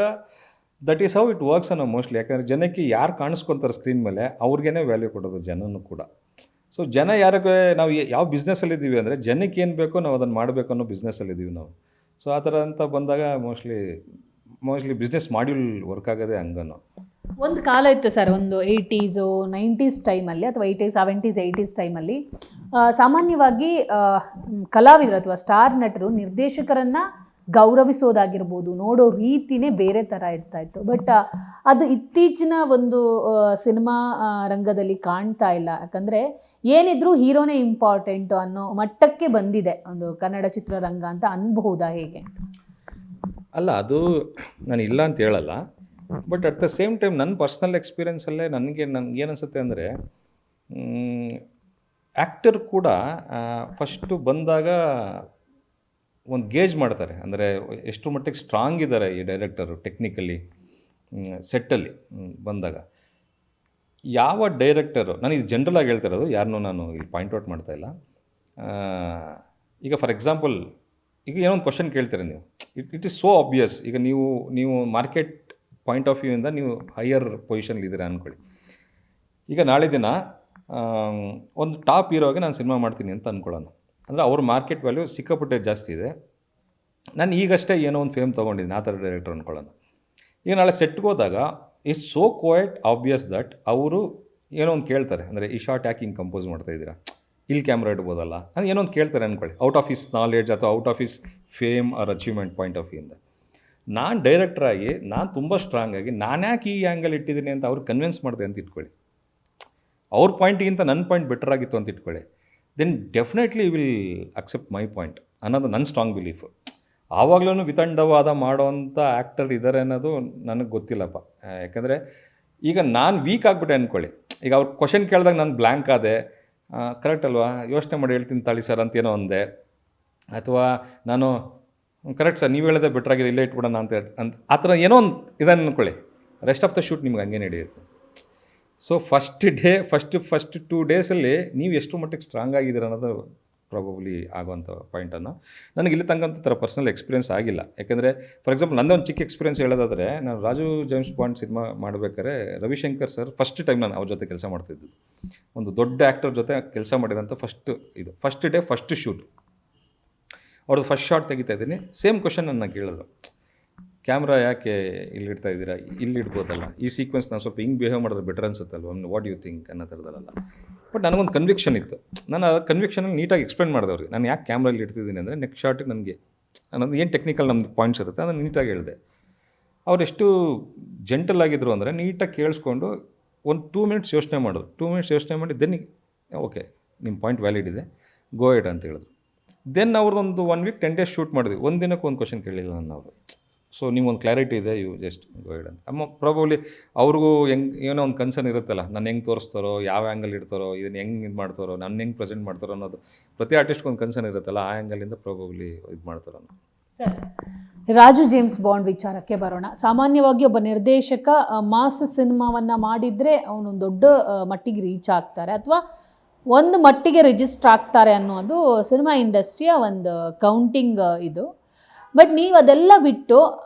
that is how it works ಅನ್ನೋ ಮೋಸ್ಟ್ಲಿ. ಯಾಕಂದರೆ ಜನಕ್ಕೆ ಯಾರು ಕಾಣಿಸ್ಕೊತಾರೆ ಸ್ಕ್ರೀನ್ ಮೇಲೆ ಅವ್ರಿಗೇ ವ್ಯಾಲ್ಯೂ ಕೊಡೋದು ಜನನೂ ಕೂಡ. ಸೊ ಜನ ಯಾರಿಗೆ, ನಾವು ಯಾವ ಬಿಸ್ನೆಸ್ಸಲ್ಲಿದ್ದೀವಿ ಅಂದರೆ ಜನಕ್ಕೆ ಏನು ಬೇಕೋ ನಾವು ಅದನ್ನು ಮಾಡಬೇಕು ಅನ್ನೋ ಬಿಸ್ನೆಸ್ಸಲ್ಲಿದ್ದೀವಿ ನಾವು. ಸೊ ಆ ಥರ ಅಂತ ಬಂದಾಗ ಮೋಸ್ಟ್ಲಿ ಬಿಸ್ನೆಸ್ ಮಾಡ್ಯೂಲ್ ವರ್ಕ್ ಆಗೋದೇ ಹಂಗನ್ನು. ಒಂದು ಕಾಲ ಇತ್ತು ಸರ್, ಒಂದು 80s 90s ಟೈಮಲ್ಲಿ ಅಥವಾ 80s 70s 80s ಟೈಮಲ್ಲಿ ಸಾಮಾನ್ಯವಾಗಿ ಕಲಾವಿದರು ಅಥವಾ ಸ್ಟಾರ್ ನಟರು ನಿರ್ದೇಶಕರನ್ನು ಗೌರವಿಸೋದಾಗಿರ್ಬೋದು, ನೋಡೋ ರೀತಿನೇ ಬೇರೆ ಥರ ಇರ್ತಾ ಇತ್ತು. ಬಟ್ ಅದು ಇತ್ತೀಚಿನ ಒಂದು ಸಿನಿಮಾ ರಂಗದಲ್ಲಿ ಕಾಣ್ತಾ ಇಲ್ಲ. ಯಾಕಂದರೆ ಏನಿದ್ರೂ ಹೀರೋನೇ ಇಂಪಾರ್ಟೆಂಟು ಅನ್ನೋ ಮಟ್ಟಕ್ಕೆ ಬಂದಿದೆ ಒಂದು ಕನ್ನಡ ಚಿತ್ರರಂಗ ಅಂತ ಅನ್ಬಹುದಾ ಹೇಗೆ? ಅಲ್ಲ, ಅದು ನಾನು ಇಲ್ಲ ಅಂತ ಹೇಳಲ್ಲ, but at the same time ನನ್ನ ಪರ್ಸ್ನಲ್ ಎಕ್ಸ್ಪೀರಿಯೆನ್ಸಲ್ಲೇ ನನಗೇನು ಅನಿಸುತ್ತೆ ಅಂದರೆ, ಆ್ಯಕ್ಟರ್ ಕೂಡ ಫಸ್ಟು ಬಂದಾಗ ಒಂದು ಗೇಜ್ ಮಾಡ್ತಾರೆ. ಅಂದರೆ ಎಷ್ಟು ಮಟ್ಟಿಗೆ ಸ್ಟ್ರಾಂಗ್ ಇದ್ದಾರೆ ಈ ಡೈರೆಕ್ಟರು ಟೆಕ್ನಿಕಲಿ ಸೆಟ್ಟಲ್ಲಿ ಬಂದಾಗ. ಯಾವ ಡೈರೆಕ್ಟರು, ನಾನು ಇದು ಜನರಲ್ ಆಗಿ ಹೇಳ್ತಾ ಇರೋದು, ಯಾರನ್ನೂ ನಾನು ಇಲ್ಲಿ ಪಾಯಿಂಟ್ ಔಟ್ ಮಾಡ್ತಾ ಇಲ್ಲ. ಈಗ ಫಾರ್ ಎಕ್ಸಾಂಪಲ್, ಈಗ ಏನೋ ಒಂದು ಕ್ವಶನ್ ಕೇಳ್ತೀರ ನೀವು, ಇಟ್ ಈಸ್ ಸೋ ಆಬ್ವಿಯಸ್. ಈಗ ನೀವು ಮಾರ್ಕೆಟ್ ಪಾಯಿಂಟ್ ಆಫ್ ವ್ಯೂಯಿಂದ ನೀವು ಹೈಯರ್ ಪೊಸಿಷನ್ಲಿದ್ದೀರಾ ಅಂದ್ಕೊಳ್ಳಿ. ಈಗ ನಾಳೆ ದಿನ ಒಂದು ಟಾಪ್ ಹೀರೋಗೆ ನಾನು ಸಿನಿಮಾ ಮಾಡ್ತೀನಿ ಅಂತ ಅಂದ್ಕೊಳ್ಳೋಣ. ಅಂದರೆ ಅವ್ರ ಮಾರ್ಕೆಟ್ ವ್ಯಾಲ್ಯೂ ಸಿಕ್ಕಾಪಟ್ಟೆ ಜಾಸ್ತಿ ಇದೆ. ನಾನು ಈಗಷ್ಟೇ ಏನೋ ಒಂದು ಫೇಮ್ ತೊಗೊಂಡಿದ್ದೀನಿ ಆ ಥರ ಡೈರೆಕ್ಟರ್ ಅಂದ್ಕೊಳ್ಳೋಣ. ಈಗ ನಾಳೆ ಸೆಟ್ಗೆ ಹೋದಾಗ it's so quite obvious that ಅವರು ಏನೋ ಒಂದು ಕೇಳ್ತಾರೆ. ಅಂದರೆ ಈ ಶಾರ್ಟ್ ಯಾಕೆ ಹಿಂಗೆ ಕಂಪೋಸ್ ಮಾಡ್ತಾಯಿದ್ದೀರಾ, ಇಲ್ಲಿ ಕ್ಯಾಮ್ರಾ ಇಡ್ಬೋದಲ್ಲ, ಅದು ಏನೋ ಒಂದು ಕೇಳ್ತಾರೆ ಅಂದ್ಕೊಳ್ಳಿ, ಔಟ್ ಆಫ್ ಹಿಸ್ ನಾಲೆಡ್ಜ್ ಅಥವಾ out of his fame or achievement point of ವ್ಯೂಯಿಂದ. ನಾನು ಡೈರೆಕ್ಟ್ರಾಗಿ ನಾನು ತುಂಬ ಸ್ಟ್ರಾಂಗಾಗಿ ನಾನು ಯಾಕೆ ಈ ಆ್ಯಂಗಲ್ ಇಟ್ಟಿದ್ದೀನಿ ಅಂತ ಅವ್ರು ಕನ್ವಿನ್ಸ್ ಮಾಡಿದೆ ಅಂತ ಇಟ್ಕೊಳ್ಳಿ. ಅವ್ರ ಪಾಯಿಂಟಿಗಿಂತ ನನ್ನ ಪಾಯಿಂಟ್ ಬೆಟರ್ ಆಗಿತ್ತು ಅಂತ ಇಟ್ಕೊಳ್ಳಿ, then definitely will accept my point ಅನ್ನೋದು ನನ್ನ ಸ್ಟ್ರಾಂಗ್ ಬಿಲೀಫು. ಆವಾಗಲೂ ವಿತಂಡವಾದ ಮಾಡೋವಂಥ ಆ್ಯಕ್ಟರ್ ಇದ್ದಾರೆ ಅನ್ನೋದು ನನಗೆ ಗೊತ್ತಿಲ್ಲಪ್ಪ. ಯಾಕಂದರೆ ಈಗ ನಾನು ವೀಕ್ ಆಗಿಬಿಟ್ಟೆ ಅಂದ್ಕೊಳ್ಳಿ. ಈಗ ಅವ್ರು ಕ್ವಶನ್ ಕೇಳಿದಾಗ ನಾನು ಬ್ಲ್ಯಾಂಕ್ ಆದೆ, ಕರೆಕ್ಟ್ ಅಲ್ವಾ, ಯೋಚನೆ ಮಾಡಿ ಹೇಳ್ತೀನಿ ತಾಳಿ ಸರ್ ಅಂತ ಏನೋ ಅಂದೆ, ಅಥವಾ ನಾನು ಕರೆಕ್ಟ್ ಸರ್ ನೀವು ಹೇಳೋದೇ ಬೆಟ್ರಾಗಿದೆ ಇಲ್ಲೇ ಇಟ್ಬಿಡೋಣ ಅಂತ ಆ ಥರ ಏನೋ ಒಂದು ಇದನ್ನು ಅಂದ್ಕೊಳ್ಳಿ. ರೆಸ್ಟ್ ಆಫ್ ದ ಶೂಟ್ ನಿಮ್ಗೆ ಹಂಗೆ ನಡೆಯುತ್ತೆ. ಸೊ ಫಸ್ಟ್ 2 ಡೇಸಲ್ಲಿ ನೀವು ಎಷ್ಟು ಮಟ್ಟಿಗೆ ಸ್ಟ್ರಾಂಗ್ ಆಗಿದ್ದೀರ ಅನ್ನೋದು ಪ್ರಾಬಬ್ಲಿ ಆಗುವಂಥ ಪಾಯಿಂಟನ್ನು. ನನಗೆ ಇಲ್ಲಿ ತನಕ ಥರ ಪರ್ಸನಲ್ ಎಕ್ಸ್ಪೀರಿಯೆನ್ಸ್ ಆಗಿಲ್ಲ. ಯಾಕೆಂದರೆ ಫಾರ್ ಎಕ್ಸಾಂಪಲ್ ನಂದೇ ಒಂದು ಚಿಕ್ಕ ಎಕ್ಸ್ಪೀರಿಯೆನ್ಸ್ ಹೇಳೋದಾದರೆ, ನಾನು ರಾಜು ಜೇಮ್ಸ್ ಬಾಂಡ್ ಸಿನಿಮಾ ಮಾಡಬೇಕಾದ್ರೆ ರವಿಶಂಕರ್ ಸರ್ ಫಸ್ಟ್ ಟೈಮ್ ನಾನು ಅವ್ರ ಜೊತೆ ಕೆಲಸ ಮಾಡ್ತಿದ್ದು. ಒಂದು ದೊಡ್ಡ ಆ್ಯಕ್ಟರ್ ಜೊತೆ ಕೆಲಸ ಮಾಡಿದಂಥ ಫಸ್ಟ್ ಡೇ ಫಸ್ಟ್ ಶೂಟ್, ಅವ್ರದ್ದು ಫಸ್ಟ್ ಶಾಟ್ ತೆಗಿತಾ ಇದ್ದೀನಿ. ಸೇಮ್ ಕ್ವಶನ್ ನನ್ನ ಕೇಳಿದ್ರು, ಕ್ಯಾಮ್ರಾ ಯಾಕೆ ಇಲ್ಲಿ ಇಡ್ತಾ ಇದ್ದೀರಾ, ಇಲ್ಲಿ ಇಡ್ಬೋದಲ್ಲ, ಈ ಸೀಕ್ವೆನ್ಸ್ ನಾನು ಸ್ವಲ್ಪ ಹಿಂಗೆ ಬಿಹೇವ್ ಮಾಡಿದ್ರೆ ಬೆಟರ್ ಅನ್ಸುತ್ತಲ್ವ, ವಾಟ್ ಯು ಥಿಂಕ್ ಅನ್ನೋ ಥರದಲ್ಲ. ಬಟ್ ನನಗೊಂದು ಕನ್ವಿಕ್ಷನ್ ಇತ್ತು. ನಾನು ಆ ಕನ್ವಿಕ್ಷನಲ್ಲಿ ನೀಟಾಗಿ ಎಕ್ಸ್ಪ್ಲೇನ್ ಮಾಡಿದೆ ಅವ್ರಿಗೆ, ನಾನು ಯಾಕೆ ಕ್ಯಾಮ್ರಲ್ಲಿ ಇಡ್ತಿದ್ದೀನಿ ಅಂದರೆ ನೆಕ್ಸ್ಟ್ ಶಾರ್ಟಿಗೆ ನನಗೆ ಅನ್ನೋದು ಏನು ಟೆಕ್ನಿಕಲ್ ನಮ್ಮದು ಪಾಯಿಂಟ್ಸ್ ಇರುತ್ತೆ ಅದನ್ನು ನೀಟಾಗಿ ಹೇಳಿದೆ. ಅವ್ರು ಎಷ್ಟು ಜೆಂಟಲ್ ಆಗಿದ್ರು ಅಂದರೆ ನೀಟಾಗಿ ಕೇಳಿಸ್ಕೊಂಡು ಒಂದು 2 ಮಿನಿಟ್ಸ್ ಯೋಚನೆ ಮಾಡೋದು. 2 ಮಿನಿಟ್ಸ್ ಯೋಚನೆ ಮಾಡಿ ದೆನ್ ಓಕೆ ನಿಮ್ಮ ಪಾಯಿಂಟ್ ವ್ಯಾಲಿಡ್ ಇದೆ, ಗೋ ಎಡ್ ಅಂತ ಹೇಳಿದ್ರು. ದೆನ್ ಅವ್ರದ್ದೊಂದು 1 ವೀಕ್ 10 ಡೇಸ್ ಶೂಟ್ ಮಾಡಿದ್ವಿ. ಒಂದು ದಿನಕ್ಕೆ ಒಂದು ಕ್ವಶನ್ ಕೇಳಿಲ್ಲ ನಾನು ಅವರು. ಸೊ ನಿಮ್ಗೊಂದು ಕ್ಲಾರಿಟಿ ಇದೆ, ಯು ಜಸ್ಟ್ ಗೋ ಎಡ್ ಅಂತ. ಪ್ರಾಬಬ್ಲಿ ಅವ್ರಿಗೂ ಏನೋ ಒಂದು ಕನ್ಸರ್ನ್ ಇರುತ್ತಲ್ಲ, ನಾನು ಹೆಂಗೆ ತೋರಿಸ್ತಾರೋ, ಯಾವ ಆ್ಯಂಗಲ್ ಇಡ್ತಾರೋ, ಇದನ್ನು ಹೆಂಗೆ ಇದು ಮಾಡ್ತಾರೋ, ನಾನು ಹೆಂಗೆ ಪ್ರೆಸೆಂಟ್ ಮಾಡ್ತಾರೋ ಅನ್ನೋದು ಪ್ರತಿ ಆರ್ಟಿಸ್ಟ್ಗೆ ಒಂದು ಕನ್ಸರ್ನ್ ಇರುತ್ತಲ್ಲ, ಆ ಆ್ಯಂಗಲಿಂದ ಪ್ರಾಬಬ್ಲಿ ಇದು ಮಾಡ್ತಾರೋ. ರಾಜು ಜೇಮ್ಸ್ ಬಾಂಡ್ ವಿಚಾರಕ್ಕೆ ಬರೋಣ. ಸಾಮಾನ್ಯವಾಗಿ ಒಬ್ಬ ನಿರ್ದೇಶಕ ಮಾಸ್ ಸಿನಿಮಾವನ್ನು ಮಾಡಿದರೆ ಅವನು ದೊಡ್ಡ ಮಟ್ಟಿಗೆ ರೀಚ್ ಆಗ್ತಾರೆ ಅಥವಾ ಒಂದು ಮಟ್ಟಿಗೆ ರಿಜಿಸ್ಟರ್ ಆಗ್ತಾರೆ ಅನ್ನೋದು ಸಿನಿಮಾ ಇಂಡಸ್ಟ್ರಿಯ ಒಂದು ಕೌಂಟಿಂಗ್ ಇದು. ಬಟ್ ನೀವು ಅದೆಲ್ಲ ಬಿಟ್ಟು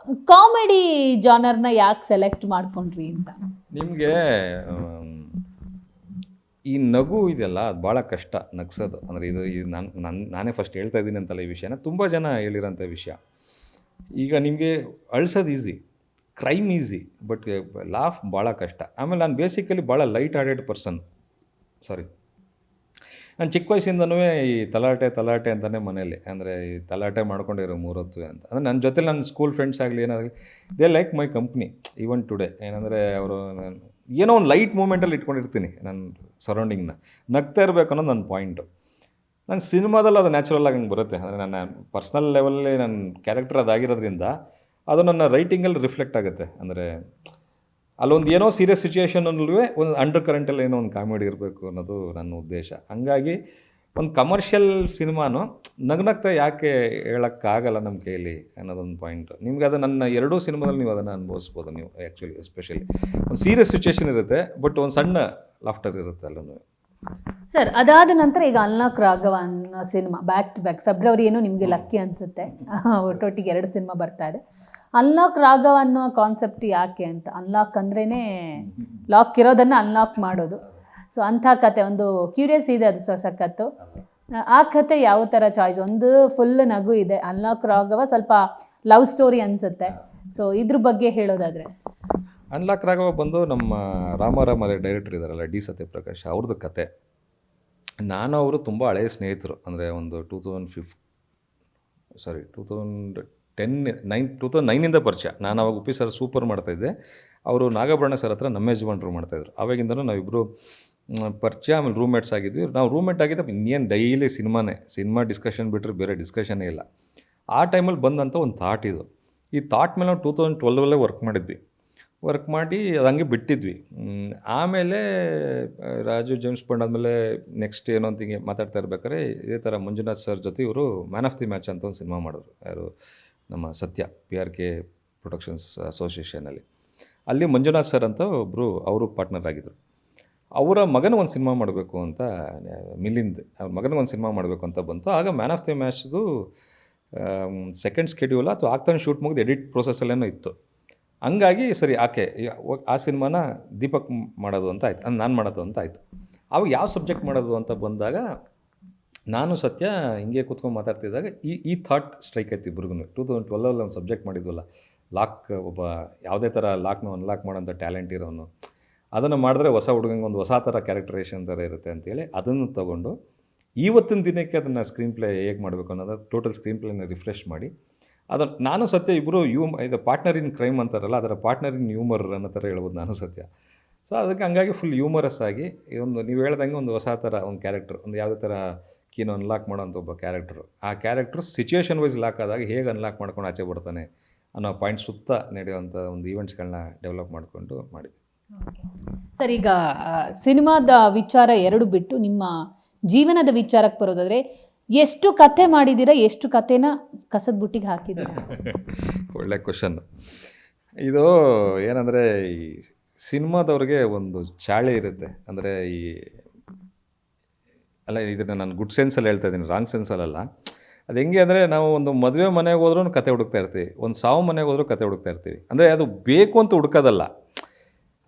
ಕಾಮಿಡಿ ಜಾನರ್ನ ಯಾಕೆ ಸೆಲೆಕ್ಟ್ ಮಾಡ್ಕೊಂಡ್ರಿ ಅಂತ? ನಿಮಗೆ ಈ ನಗು ಇದೆಯಲ್ಲ, ಅದು ಭಾಳ ಕಷ್ಟ ನಗ್ಸೋದು. ಅಂದರೆ ಇದು ನಾನೇ ಫಸ್ಟ್ ಹೇಳ್ತಾ ಇದ್ದೀನಿ ಅಂತಲ್ಲ, ಈ ವಿಷಯನ ತುಂಬ ಜನ ಹೇಳಿರೋಂಥ ವಿಷಯ. ಈಗ ನಿಮಗೆ ಅಳ್ಸೋದು easy, crime easy, but laugh ಭಾಳ ಕಷ್ಟ. ಆಮೇಲೆ ನಾನು ಬೇಸಿಕಲಿ ಭಾಳ ಲೈಟ್ ಹಾರ್ಟೆಡ್ ಪರ್ಸನ್. ನಾನು ಚಿಕ್ಕ ವಯಸ್ಸಿಂದನೂ ಈ ತಲಾಟೆ ಅಂತಲೇ ಮನೇಲಿ, ಅಂದರೆ ಈ ತಲಾಟೆ ಮಾಡ್ಕೊಂಡಿರೋ ಮೂರೊತ್ತು ಅಂತ. ಅಂದರೆ ನನ್ನ ಜೊತೆ ನನ್ನ ಸ್ಕೂಲ್ ಫ್ರೆಂಡ್ಸ್ ಆಗಲಿ ಏನಾಗಲಿ, they like my company even today. ಏನಂದರೆ ಅವರು ಏನೋ ಒಂದು ಲೈಟ್ ಮೂಮೆಂಟಲ್ಲಿ ಇಟ್ಕೊಂಡಿರ್ತೀನಿ ನನ್ನ ಸರೌಂಡಿಂಗ್ನ, ನಗ್ತಾ ಇರಬೇಕು ಅನ್ನೋದು ನನ್ನ ಪಾಯಿಂಟು. ನನ್ನ ಸಿನಿಮಾದಲ್ಲಿ ಅದು ನ್ಯಾಚುರಲ್ ಆಗಿ ಹಂಗೆ ಬರುತ್ತೆ. ಅಂದರೆ ನನ್ನ ಪರ್ಸ್ನಲ್ ಲೆವೆಲಲ್ಲಿ ನನ್ನ ಕ್ಯಾರೆಕ್ಟರ್ ಅದಾಗಿರೋದ್ರಿಂದ ಅದು ನನ್ನ ರೈಟಿಂಗಲ್ಲಿ ರಿಫ್ಲೆಕ್ಟ್ ಆಗುತ್ತೆ. ಅಂದರೆ ಅಲ್ಲೊಂದು ಏನೋ ಸೀರಿಯಸ್ ಸಿಚುಯೇಷನಲ್ಲೂ ಒಂದು ಅಂಡರ್ ಕರೆಂಟಲ್ಲಿ ಏನೋ ಒಂದು ಕಾಮಿಡಿ ಇರಬೇಕು ಅನ್ನೋದು ನನ್ನ ಉದ್ದೇಶ. ಹಂಗಾಗಿ ಒಂದು ಕಮರ್ಷಿಯಲ್ ಸಿನಿಮಾನು ನಗ್ನಗ್ತಾ ಯಾಕೆ ಹೇಳೋಕ್ಕಾಗಲ್ಲ ನಮ್ಮ ಕೈಯಲ್ಲಿ ಅನ್ನೋದೊಂದು ಪಾಯಿಂಟು. ನಿಮ್ಗೆ ಅದು ನನ್ನ ಎರಡೂ ಸಿನಿಮಾದಲ್ಲಿ ನೀವು ಅದನ್ನು ಅನುಭವಿಸ್ಬೋದು. ನೀವು ಆ್ಯಕ್ಚುಲಿ ಎಸ್ಪೆಷಲಿ ಒಂದು ಸೀರಿಯಸ್ ಸಿಚುಯೇಷನ್ ಇರುತ್ತೆ, ಬಟ್ ಒಂದು ಸಣ್ಣ ಲಾಫ್ಟರ್ ಇರುತ್ತೆ ಅಲ್ಲೂ. ಸರ್, ಅದಾದ ನಂತರ ಈಗ ಅನ್ಲಾಕ್ ರಾಘವ ಅನ್ನೋ cinema back to back February ಏನೋ ನಿಮಗೆ ಲಕ್ಕಿ ಅನಿಸುತ್ತೆ, ಒಟ್ಟೊಟ್ಟಿಗೆ 2 ಸಿನಿಮಾ ಬರ್ತಾ ಇದೆ. ಅನ್ಲಾಕ್ ರಾಘವ ಅನ್ನೋ ಕಾನ್ಸೆಪ್ಟ್ ಯಾಕೆ ಅಂತ? ಅನ್ಲಾಕ್ ಅಂದ್ರೇ ಲಾಕ್ ಇರೋದನ್ನು ಅನ್ಲಾಕ್ ಮಾಡೋದು. ಸೊ ಅಂಥ ಕತೆ ಒಂದು ಕ್ಯೂರಿಯಸ್ ಇದೆ, ಅದು ಸಖತ್ತು. ಆ ಕತೆ ಯಾವ ಥರ ಚಾಯ್ಸ್? ಒಂದು ಫುಲ್ ನಗು ಇದೆ, ಅನ್ಲಾಕ್ ರಾಘವ ಸ್ವಲ್ಪ ಲವ್ ಸ್ಟೋರಿ ಅನಿಸುತ್ತೆ. ಸೊ ಇದ್ರ ಬಗ್ಗೆ ಹೇಳೋದಾದರೆ, ಅನ್ಲಾಕ್ ರಾಘವ ಬಂದು ನಮ್ಮ ರಾಮಾರಾಮ ಡೈರೆಕ್ಟರ್ ಇದ್ದಾರಲ್ಲ, ಡಿ ಸತ್ಯಪ್ರಕಾಶ್, ಅವ್ರದ್ದು ಕತೆ. ನಾನು ಅವರು ತುಂಬ ಹಳೆಯ ಸ್ನೇಹಿತರು. ಅಂದರೆ ಒಂದು 2009 ಪರಿಚಯ. ನಾನು ಅವಾಗ ಉಪ್ಪಿ ಸರ್ ಸೂಪರ್ ಮಾಡ್ತಾಯಿದ್ದೆ, ಅವರು ನಾಗಭರಣ ಸರ್ ಹತ್ರ ನಮ್ಮ ಯಜಮಾನ್ರು ಮಾಡ್ತಾಯಿದ್ರು. ಆವಾಗಿಂದನೂ ನಾವಿಬ್ಬರು ಪರಿಚಯ, ಆಮೇಲೆ ರೂಮ್ಮೇಟ್ಸ್ ಆಗಿದ್ವಿ. ನಾವು ರೂಮ್ಮೇಟ್ ಆಗಿದ್ದ ಇನ್ನೇನು ಡೈಲಿ ಸಿನಿಮಾ ಡಿಸ್ಕಷನ್ ಬಿಟ್ಟರೆ ಬೇರೆ ಡಿಸ್ಕಷನ್ನೇ ಇಲ್ಲ. ಆ ಟೈಮಲ್ಲಿ ಬಂದಂಥ ಒಂದು ಥಾಟ್ ಇದು. ಈ ಥಾಟ್ ಮೇಲೆ ನಾವು 2012 ವರ್ಕ್ ಮಾಡಿ ಅದು ಹಂಗೆ ಬಿಟ್ಟಿದ್ವಿ. ಆಮೇಲೆ ರಾಜು ಜೇಮ್ಸ್ ಬಾಂಡ್ ಆದಮೇಲೆ ನೆಕ್ಸ್ಟ್ ಏನೋ ಅಂತ ಹಿಂಗೆ ಮಾತಾಡ್ತಾ ಇರ್ಬೇಕಾದ್ರೆ ಇದೇ ಥರ ಮಂಜುನಾಥ್ ಸರ್ ಜೊತೆ ಇವರು ಮ್ಯಾನ್ ಆಫ್ ದಿ ಮ್ಯಾಚ್ ಅಂತ ಒಂದು ಸಿನಿಮಾ ಮಾಡಿದ್ರು. ಯಾರು, ನಮ್ಮ ಸತ್ಯ PRK ಪ್ರೊಡಕ್ಷನ್ಸ್ ಅಸೋಸಿಯೇಷನಲ್ಲಿ. ಅಲ್ಲಿ ಮಂಜುನಾಥ್ ಸರ್ ಅಂತ ಒಬ್ಬರು ಅವರು ಪಾರ್ಟ್ನರ್ ಆಗಿದ್ದರು. ಅವರ ಮಗನ ಒಂದು ಸಿನಿಮಾ ಮಾಡಬೇಕು ಅಂತ, ಮಿಲಿಂದ್ ಅವ್ರ ಮಗನಿಗೆ ಒಂದು ಸಿನಿಮಾ ಮಾಡಬೇಕು ಅಂತ ಬಂತು. ಆಗ ಮ್ಯಾನ್ ಆಫ್ ದಿ ಮ್ಯಾಚ್ದು ಸೆಕೆಂಡ್ ಸ್ಕೆಡ್ಯೂಲ ಅಥವಾ ಆಗ್ತಾನೆ ಶೂಟ್ ಮುಗಿದು ಎಡಿಟ್ ಪ್ರೊಸೆಸ್ಸಲ್ಲೇನೋ ಇತ್ತು. ಹಂಗಾಗಿ ಸರಿ ಆ ಸಿನಿಮಾನ ದೀಪಕ್ ಮಾಡೋದು ಅಂತ ಆಯ್ತು, ನಾನು ಮಾಡೋದು ಅಂತ ಆಯಿತು. ಅವಾಗ ಯಾವ ಸಬ್ಜೆಕ್ಟ್ ಮಾಡೋದು ಅಂತ ಬಂದಾಗ ನಾನು ಸತ್ಯ ಹಿಂಗೆ ಕೂತ್ಕೊಂಡು ಮಾತಾಡ್ತಿದ್ದಾಗ ಈ ಥಾಟ್ ಸ್ಟ್ರೈಕ್ ಆಯ್ತು ಇಬ್ರಿಗೂ. 2012 ಒಂದು ಸಬ್ಜೆಕ್ಟ್ ಮಾಡಿದ್ವಲ್ಲ, ಲಾಕ್, ಒಬ್ಬ ಯಾವುದೇ ಥರ ಲಾಕ್ನ ಅನ್ಲಾಕ್ ಮಾಡೋಂಥ ಟ್ಯಾಲೆಂಟ್ ಇರೋನು, ಅದನ್ನು ಮಾಡಿದ್ರೆ ಹೊಸ ಹುಡುಗಂಗೆ ಒಂದು ಹೊಸ ಥರ ಕ್ಯಾರೆಕ್ಟರೇಷನ್ ಥರ ಇರುತ್ತೆ ಅಂತೇಳಿ ಅದನ್ನು ತೊಗೊಂಡು ಇವತ್ತಿನ ದಿನಕ್ಕೆ ಅದನ್ನು ಸ್ಕ್ರೀನ್ ಪ್ಲೇ ಹೇಗೆ ಮಾಡಬೇಕು ಅನ್ನೋದು ಟೋಟಲ್ ಸ್ಕ್ರೀನ್ ಪ್ಲೇನ ರಿಫ್ರೆಶ್ ಮಾಡಿ ಅದನ್ನು ನಾನು ಸತ್ಯ ಇಬ್ಬರು ಇದು ಪಾರ್ಟ್ನರ್ ಇನ್ ಕ್ರೈಮ್ ಅಂತಾರಲ್ಲ, ಅದರ ಪಾರ್ಟ್ನರ್ ಇನ್ ಹ್ಯೂಮರ್ ಅನ್ನೋ ಥರ ಹೇಳ್ಬೋದು ನಾನು ಸತ್ಯ. ಸೊ ಅದಕ್ಕೆ ಹಂಗಾಗಿ ಫುಲ್ ಹ್ಯೂಮರಸ್ ಆಗಿ ಇದೊಂದು ನೀವು ಹೇಳ್ದಂಗೆ ಒಂದು ಹೊಸ ಥರ ಒಂದು ಕ್ಯಾರೆಕ್ಟರ್, ಒಂದು ಯಾವುದೇ ಥರ ಕೀನು ಅನ್ಲಾಕ್ ಮಾಡೋಂಥ ಒಬ್ಬ ಕ್ಯಾರೆಕ್ಟ್ರು, ಆ ಕ್ಯಾರೆಕ್ಟ್ರು ಸಿಚುವೇಷನ್ ವೈಸ್ ಲಾಕ್ ಆದಾಗ ಹೇಗೆ ಅನ್ಲಾಕ್ ಮಾಡ್ಕೊಂಡು ಆಚೆ ಬರ್ತಾನೆ ಅನ್ನೋ ಪಾಯಿಂಟ್ ಸುತ್ತ ನಡೆಯುವಂಥ ಒಂದು ಈವೆಂಟ್ಸ್ಗಳನ್ನ ಡೆವಲಪ್ ಮಾಡಿಕೊಂಡು ಮಾಡಿದ್ವಿ. ಸರ್, ಈಗ ಸಿನಿಮಾದ ವಿಚಾರ ಎರಡು ಬಿಟ್ಟು ನಿಮ್ಮ ಜೀವನದ ವಿಚಾರಕ್ಕೆ ಬರೋದಾದರೆ, ಎಷ್ಟು ಕತೆ ಮಾಡಿದ್ದೀರಾ, ಎಷ್ಟು ಕತೆನ ಕಸದ ಬುಟ್ಟಿಗೆ ಹಾಕಿದ್ದೀರಾ? ಒಳ್ಳೆ ಕ್ವಶನ್ ಇದು. ಏನಂದರೆ ಈ ಸಿನಿಮಾದವ್ರಿಗೆ ಒಂದು ಚಾಳಿ ಇರುತ್ತೆ. ಅಂದರೆ ಇದನ್ನು ನಾನು ಗುಡ್ ಸೆನ್ಸಲ್ಲಿ ಹೇಳ್ತಾ ಇದ್ದೀನಿ, ರಾಂಗ್ ಸೆನ್ಸಲ್ಲ. ಅದು ಹೆಂಗೆ ಅಂದರೆ, ನಾವು ಒಂದು ಮದುವೆ ಮನೆಗೆ ಹೋದ್ರೂ ಕತೆ ಹುಡುಕ್ತಾ ಇರ್ತೀವಿ, ಒಂದು ಸಾವು ಮನೆಗೆ ಹೋದ್ರೂ ಕತೆ ಹುಡುಕ್ತಾ ಇರ್ತೀವಿ. ಅಂದರೆ ಅದು ಬೇಕು ಅಂತ ಹುಡುಕೋದಲ್ಲ,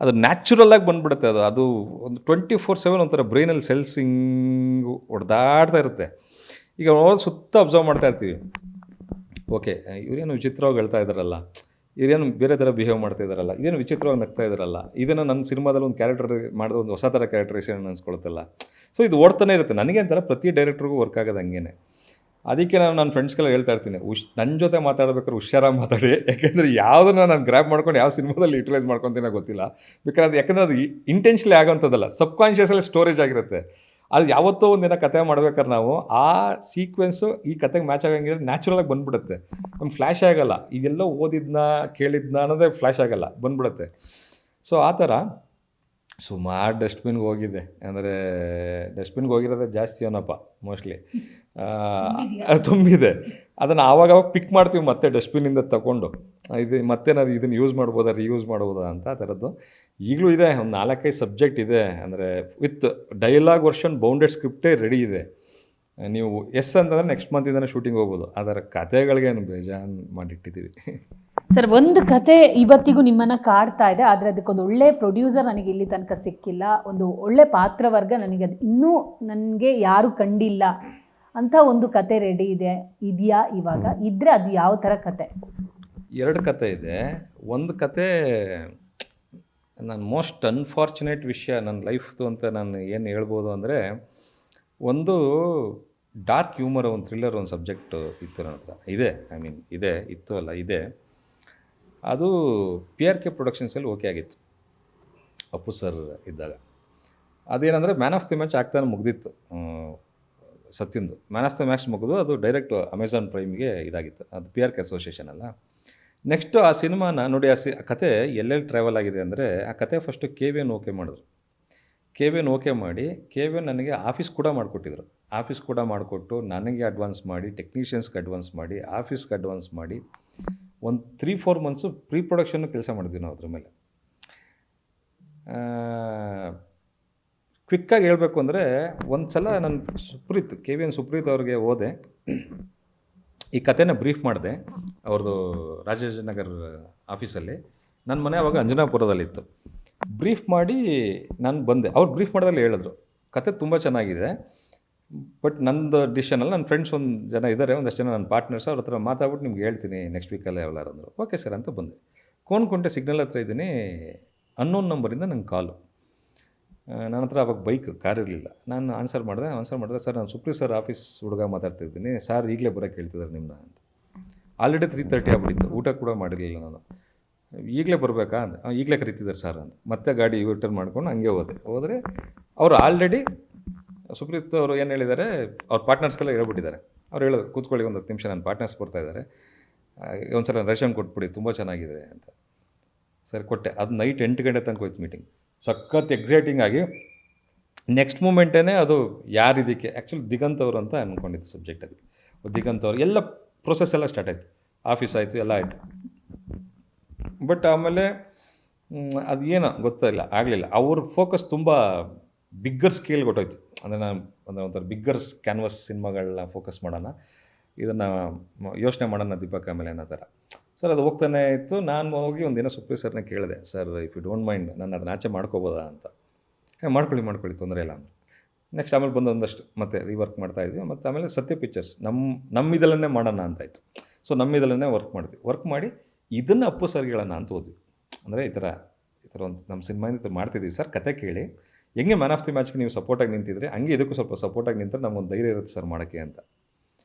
ಅದು ನ್ಯಾಚುರಲ್ಲಾಗಿ ಬಂದುಬಿಡುತ್ತೆ. ಅದು ಒಂದು 24/7 ಒಂಥರ ಬ್ರೈನಲ್ಲಿ ಸೆಲ್ಸ್ ಹಿಂಗೆ ಹೊಡೆದಾಡ್ತಾ ಇರುತ್ತೆ. ಈಗ ಸುತ್ತ ಅಬ್ಸರ್ವ್ ಮಾಡ್ತಾ ಇರ್ತೀವಿ, ಓಕೆ ಇವರೇನು ವಿಚಿತ್ರವಾಗಿ ಹೇಳ್ತಾ ಇದ್ದಾರಲ್ಲ, ಇವರೇನು ಬೇರೆ ಥರ ಬಿಹೇವ್ ಮಾಡ್ತಾ ಇದ್ದಾರಲ್ಲ, ಇದೇನು ವಿಚಿತ್ರವಾಗಿ ನಗ್ತಾ ಇದ್ದಾರಲ್ಲ, ಇದನ್ನು ನನ್ನ ಸಿನಿಮಾದಲ್ಲಿ ಒಂದು ಕ್ಯಾರೆಕ್ಟರ್ ಮಾಡಿದ ಒಂದು ಹೊಸ ಥರ ಕ್ಯಾರೆಕ್ಟರೇಷನ್ ಅನ್ಸ್ಕೊಳುತ್ತಲ್ಲ. ಸೊ ಇದು ಓಡ್ತಾನೆ ಇರುತ್ತೆ. ನನಗೆ ಅಂತಾರೆ ಪ್ರತಿ ಡೈರೆಕ್ಟ್ರಿಗೂ ವರ್ಕ್ ಆಗೋದು ಹಂಗೇನೆ. ಅದಕ್ಕೆ ನಾನು ನನ್ನ ಫ್ರೆಂಡ್ಸ್ಗೆಲ್ಲ ಹೇಳ್ತಾ ಇರ್ತೀನಿ, ನನ್ನ ಜೊತೆ ಮಾತಾಡ್ಬೇಕಾದ್ರೆ ಹುಷಾರಾಗಿ ಮಾತಾಡಿ. ಯಾಕೆಂದರೆ ಯಾವುದನ್ನು ನಾನು ಗ್ರ್ಯಾಬ್ ಮಾಡ್ಕೊಂಡು ಯಾವ ಸಿನಿಮಾದಲ್ಲಿ ಯುಟಿಲೈಸ್ ಮಾಡ್ಕೊತೀನೋ ಗೊತ್ತಿಲ್ಲ. ಯಾಕಂದರೆ ಅದು ಇಂಟೆನ್ಷನ್ಲಿ ಆಗೋಂಥದ್ದಲ್ಲ, ಸಬ್ಕಾನ್ಷಿಯಸಲ್ಲಿ ಸ್ಟೋರೇಜ್ ಆಗಿರುತ್ತೆ. ಅದು ಯಾವತ್ತೋ ಒಂದಿನ ಕತೆ ಮಾಡ್ಬೇಕಾದ್ರೆ ನಾವು ಆ ಸೀಕ್ವೆನ್ಸು ಈ ಕತೆಗೆ ಮ್ಯಾಚ್ ಆಗಂಗಿದ್ರೆ ನ್ಯಾಚುರಲಾಗಿ ಬಂದುಬಿಡುತ್ತೆ. ನಮ್ಗೆ ಫ್ಲ್ಯಾಶ್ ಆಗಲ್ಲ, ಇದೆಲ್ಲ ಓದಿದ್ನ ಕೇಳಿದ್ನ ಅನ್ನೋದೇ ಫ್ಲ್ಯಾಶ್ ಆಗಲ್ಲ, ಬಂದ್ಬಿಡುತ್ತೆ. ಸೊ ಆ ಥರ ಸುಮಾರು ಡಸ್ಟ್ಬಿನ್ಗೆ ಹೋಗಿದೆ. ಅಂದರೆ ಡಸ್ಟ್ಬಿನ್ಗೆ ಹೋಗಿರೋದೇ ಜಾಸ್ತಿ ಏನಪ್ಪ, ಮೋಸ್ಟ್ಲಿ ತುಂಬಿದೆ. ಅದನ್ನು ಆವಾಗವಾಗ ಪಿಕ್ ಮಾಡ್ತೀವಿ ಮತ್ತೆ ಡಸ್ಟ್ಬಿನ್ನಿಂದ ತಗೊಂಡು, ಇದು ಮತ್ತೆ ನಾನು ಇದನ್ನು ಯೂಸ್ ಮಾಡ್ಬೋದಾ, ರೀಯೂಸ್ ಮಾಡ್ಬೋದಾ ಅಂತ. ಆ ಥರದ್ದು ಈಗಲೂ ಇದೆ. ಒಂದು 4-5 ಸಬ್ಜೆಕ್ಟ್ ಇದೆ. ಅಂದರೆ ವಿತ್ ಡೈಲಾಗ್ ವರ್ಷನ್ ಬೌಂಡೆಡ್ ಸ್ಕ್ರಿಪ್ಟೇ ರೆಡಿ ಇದೆ. ನೀವು ಎಸ್ ಅಂತಂದರೆ ನೆಕ್ಸ್ಟ್ ಮಂತಿಂದನೇ ಶೂಟಿಂಗ್ ಹೋಗ್ಬೋದು. ಅದರ ಕಥೆಗಳಿಗೇನು ಬೇಜಾನ್ ಮಾಡಿಟ್ಟಿದ್ದೀವಿ. ಸರ್, ಒಂದು ಕತೆ ಇವತ್ತಿಗೂ ನಿಮ್ಮನ್ನು ಕಾಡ್ತಾ ಇದೆ, ಆದರೆ ಅದಕ್ಕೊಂದು ಒಳ್ಳೆ ಪ್ರೊಡ್ಯೂಸರ್ ನನಗೆ ಇಲ್ಲಿ ತನಕ ಸಿಕ್ಕಿಲ್ಲ, ಒಂದು ಒಳ್ಳೆ ಪಾತ್ರವರ್ಗ ನನಗೆ ಅದು ಇನ್ನೂ ನನಗೆ ಯಾರೂ ಕಂಡಿಲ್ಲ ಅಂತ ಒಂದು ಕತೆ ರೆಡಿ ಇದೆಯಾ ಇವಾಗ? ಇದ್ದರೆ ಅದು ಯಾವ ಥರ ಕತೆ? 2 ಕತೆ ಇದೆ. ಒಂದು ಕತೆ ನನ್ನ ಮೋಸ್ಟ್ ಅನ್ಫಾರ್ಚುನೇಟ್ ವಿಷಯ ನನ್ನ ಲೈಫ್ದು ಅಂತ ನಾನು ಏನು ಹೇಳ್ಬೋದು ಅಂದರೆ, ಒಂದು ಡಾರ್ಕ್ ಹ್ಯೂಮರ್, ಒಂದು ಥ್ರಿಲ್ಲರ್, ಒಂದು ಸಬ್ಜೆಕ್ಟ್ ಇತ್ತು ನನ್ನ ಹತ್ರ. ಇದೆ, ಐ ಮೀನ್ ಇದೆ, ಇತ್ತು ಅಲ್ಲ ಇದೆ. ಅದು PRK ಪ್ರೊಡಕ್ಷನ್ಸಲ್ಲಿ ಓಕೆ ಆಗಿತ್ತು ಅಪ್ಪು ಸರ್ ಇದ್ದಾಗ. ಅದೇನಂದರೆ ಮ್ಯಾನ್ ಆಫ್ ದಿ ಮ್ಯಾಚ್ ಆಗ್ತಾನೆ ಮುಗ್ದಿತ್ತು ಸತ್ಯಂದು. ಮ್ಯಾನ್ ಆಫ್ ದ ಮ್ಯಾಚ್ ಮುಗಿದು ಅದು ಡೈರೆಕ್ಟ್ ಅಮೆಝಾನ್ ಪ್ರೈಮ್ಗೆ ಇದಾಗಿತ್ತು. ಅದು PRK ಅಸೋಸಿಯೇಷನ್ ಅಲ್ಲ. ನೆಕ್ಸ್ಟು ಆ ಸಿನಿಮಾನ ನೋಡಿ, ಆ ಕತೆ ಎಲ್ಲೆಲ್ಲಿ ಟ್ರಾವೆಲ್ ಆಗಿದೆ ಅಂದರೆ, ಆ ಕತೆ ಫಸ್ಟು KVN ಓಕೆ ಮಾಡಿದ್ರು. KVN ಓಕೆ ಮಾಡಿ KVN ನನಗೆ ಆಫೀಸ್ ಕೂಡ ಮಾಡಿಕೊಟ್ಟಿದ್ರು. ಆಫೀಸ್ ಕೂಡ ಮಾಡಿಕೊಟ್ಟು ನನಗೆ ಅಡ್ವಾನ್ಸ್ ಮಾಡಿ, ಟೆಕ್ನಿಷಿಯನ್ಸ್ಗೆ ಅಡ್ವಾನ್ಸ್ ಮಾಡಿ, ಆಫೀಸ್ಗೆ ಅಡ್ವಾನ್ಸ್ ಮಾಡಿ, ಒಂದು 3-4 ಮಂತ್ಸು ಪ್ರೀ ಪ್ರೊಡಕ್ಷನ್ನು ಕೆಲಸ ಮಾಡಿದ್ವಿ ನಾವು ಅದ್ರ ಮೇಲೆ. ಕ್ವಿಕ್ಕಾಗಿ ಹೇಳಬೇಕು ಅಂದರೆ, ಒಂದು ಸಲ ನಾನು KVN ಸುಪ್ರೀತ್ ಅವ್ರಿಗೆ ಹೋದೆ, ಈ ಕಥೆನ ಬ್ರೀಫ್ ಮಾಡಿದೆ ಅವ್ರದ್ದು ರಾಜಾಜಿನಗರ್ ಆಫೀಸಲ್ಲಿ. ನನ್ನ ಮನೆ ಅವಾಗ ಅಂಜನಾಪುರದಲ್ಲಿತ್ತು. ಬ್ರೀಫ್ ಮಾಡಿ ನಾನು ಬಂದೆ. ಅವ್ರು ಬ್ರೀಫ್ ಮಾಡಿದಲ್ಲಿ ಹೇಳಿದ್ರು, ಕತೆ ತುಂಬ ಚೆನ್ನಾಗಿದೆ, ಬಟ್ ನಂದು ಡಿಸಿಷನಲ್ಲ, ನನ್ನ ಫ್ರೆಂಡ್ಸ್ ಒಂದು ಜನ ಇದ್ದಾರೆ, ಒಂದಷ್ಟು ಜನ ನನ್ನ ಪಾರ್ಟ್ನರ್ಸ್, ಅವ್ರ ಹತ್ರ ಮಾತಾಡ್ಬಿಟ್ಟು ನಿಮ್ಗೆ ಹೇಳ್ತೀನಿ ನೆಕ್ಸ್ಟ್ ವೀಕಲ್ಲೇ ಯಾವ್ದಾರು ಅಂದರು. ಓಕೆ ಸರ್ ಅಂತ ಬಂದೆ. ಕೋನ್ಕುಂಟೆ ಸಿಗ್ನಲ್ ಹತ್ರ ಇದ್ದೀನಿ, ಅನ್ನೋನ್ ನಂಬರಿಂದ ನಂಗೆ ಕಾಲು. ನನ್ನ ಹತ್ರ ಅವಾಗ ಕಾರ್ ಇರಲಿಲ್ಲ. ನಾನು ಆನ್ಸರ್ ಮಾಡಿದೆ. ಸರ್, ನಾನು ಸುಪ್ರೀತ್ ಸರ್ ಆಫೀಸ್ ಹುಡುಗ ಮಾತಾಡ್ತಿದ್ದೀನಿ ಸರ್, ಈಗಲೇ ಬರೋಕ್ಕೆ ಹೇಳ್ತಿದ್ದಾರೆ ನಿಮ್ಮನ್ನ ಅಂತ. ಆಲ್ರೆಡಿ 3:30 ಆಗ್ಬಿಟ್ಟಿತ್ತು, ಊಟ ಕೂಡ ಮಾಡಿರಲಿಲ್ಲ ನಾನು. ಈಗಲೇ ಬರಬೇಕಾ ಅಂತ. ಈಗಲೇ ಕರೀತಿದ್ದಾರೆ ಸರ್ ಅಂತ. ಮತ್ತೆ ಗಾಡಿ ಯೂಟರ್ನ್ ಮಾಡ್ಕೊಂಡು ಹಂಗೆ ಹೋದರೆ ಅವರು ಆಲ್ರೆಡಿ ಸುಪ್ರೀತ್ ಅವರು ಏನು ಹೇಳಿದ್ದಾರೆ, ಅವ್ರ ಪಾರ್ಟ್ನರ್ಸ್ಗೆಲ್ಲ ಹೇಳ್ಬಿಟ್ಟಿದ್ದಾರೆ. ಅವ್ರು ಹೇಳಿದ್ರು, ಕೂತ್ಕೊಳ್ಳಿ ಒಂದು 10 ನಿಮಿಷ, ನನ್ನ ಪಾರ್ಟ್ನರ್ಸ್ ಬರ್ತಾಯಿದ್ದಾರೆ, ಒಂದು ಸಲ ರೇಷನ್ ಕೊಟ್ಬಿಡಿ, ತುಂಬ ಚೆನ್ನಾಗಿದೆ ಅಂತ. ಸರಿ ಕೊಟ್ಟೆ. ಅದು ನೈಟ್ 8 ಗಂಟೆ ತನಕ ಹೋಯ್ತು ಮೀಟಿಂಗ್. ಸಖತ್ ಎಕ್ಸೈಟಿಂಗ್ ಆಗಿ ನೆಕ್ಸ್ಟ್ ಮೂಮೆಂಟೇ ಅದು ಯಾರು ಇದಕ್ಕೆ ಆ್ಯಕ್ಚುಲಿ ದಿಗಂತ್ ಅವರು ಅಂತ ಅಂದ್ಕೊಂಡಿದ್ದು ಸಬ್ಜೆಕ್ಟ್. ಅದಕ್ಕೆ ದಿಗಂತ್ ಅವರು ಎಲ್ಲ ಪ್ರೊಸೆಸ್ ಎಲ್ಲ ಸ್ಟಾರ್ಟ್ ಆಯಿತು, ಆಫೀಸ್ ಆಯಿತು, ಎಲ್ಲ ಆಯಿತು. ಬಟ್ ಆಮೇಲೆ ಅದು ಏನೋ ಗೊತ್ತಿಲ್ಲ, ಆಗಲಿಲ್ಲ. ಅವ್ರ ಫೋಕಸ್ ತುಂಬ ಬಿಗ್ಗರ್ ಸ್ಕೇಲ್ ಕೊಟ್ಟೋಯ್ತು. ಅಂದರೆ ನಾನು ಒಂಥರ ಬಿಗ್ಗರ್ ಕ್ಯಾನ್ವಸ್ ಸಿನಿಮಾಗಳನ್ನ ಫೋಕಸ್ ಮಾಡೋಣ, ಇದನ್ನು ಯೋಚನೆ ಮಾಡೋಣ ದೀಪಕ್ ಆಮೇಲೆ ಅನ್ನೋ ಥರ. ಸರ್ ಅದು ಹೋಗ್ತಾನೆ ಇತ್ತು. ನಾನು ಹೋಗಿ ಒಂದಿನ ಸುಪ್ರೀತ್ ಸರ್ನ ಕೇಳಿದೆ, sir if you don't mind ನಾನು ಅದನ್ನ ಆಚೆ ಮಾಡ್ಕೋಬೋದಾ ಅಂತ. ಮಾಡ್ಕೊಳ್ಳಿ ತೊಂದರೆ ಇಲ್ಲ ಅಂತ. ನೆಕ್ಸ್ಟ್ ಆಮೇಲೆ ಬಂದು ಒಂದಷ್ಟು ಮತ್ತೆ ರೀವರ್ಕ್ ಮಾಡ್ತಾಯಿದ್ವಿ. ಮತ್ತು ಆಮೇಲೆ ಸತ್ಯ ಪಿಕ್ಚರ್ಸ್ ನಮ್ಮಿದಲ್ಲೇ ಮಾಡೋಣ ಅಂತಾಯಿತು. ಸೊ ನಮ್ಮಿದಲ್ಲೇ ವರ್ಕ್ ಮಾಡಿ ಇದನ್ನು ಅಪ್ಪು ಸರ್ಗೆ ಹೇಳೋಣ ಅಂತ ಹೋದ್ವಿ. ಅಂದರೆ ಈ ಥರ ಒಂದು ನಮ್ಮ ಸಿನಿಮಾಯಿಂದ ಮಾಡ್ತಿದ್ದೀವಿ ಸರ್, ಕತೆ ಕೇಳಿ ಹೆಂಗೆ ಮ್ಯಾನ್ ಆಫ್ ದಿ ಮ್ಯಾಚ್ಗೆ ನೀವು ಸಪೋರ್ಟಾಗಿ ನಿಂತಿದ್ರೆ ಹಂಗೆ ಇದಕ್ಕೂ ಸ್ವಲ್ಪ ಸಪೋರ್ಟಾಗಿ ನಿಂತರೆ ನಮಗೊಂದು ಧೈರ್ಯ ಇರುತ್ತೆ ಸರ್ ಮಾಡೋಕ್ಕೆ ಅಂತ.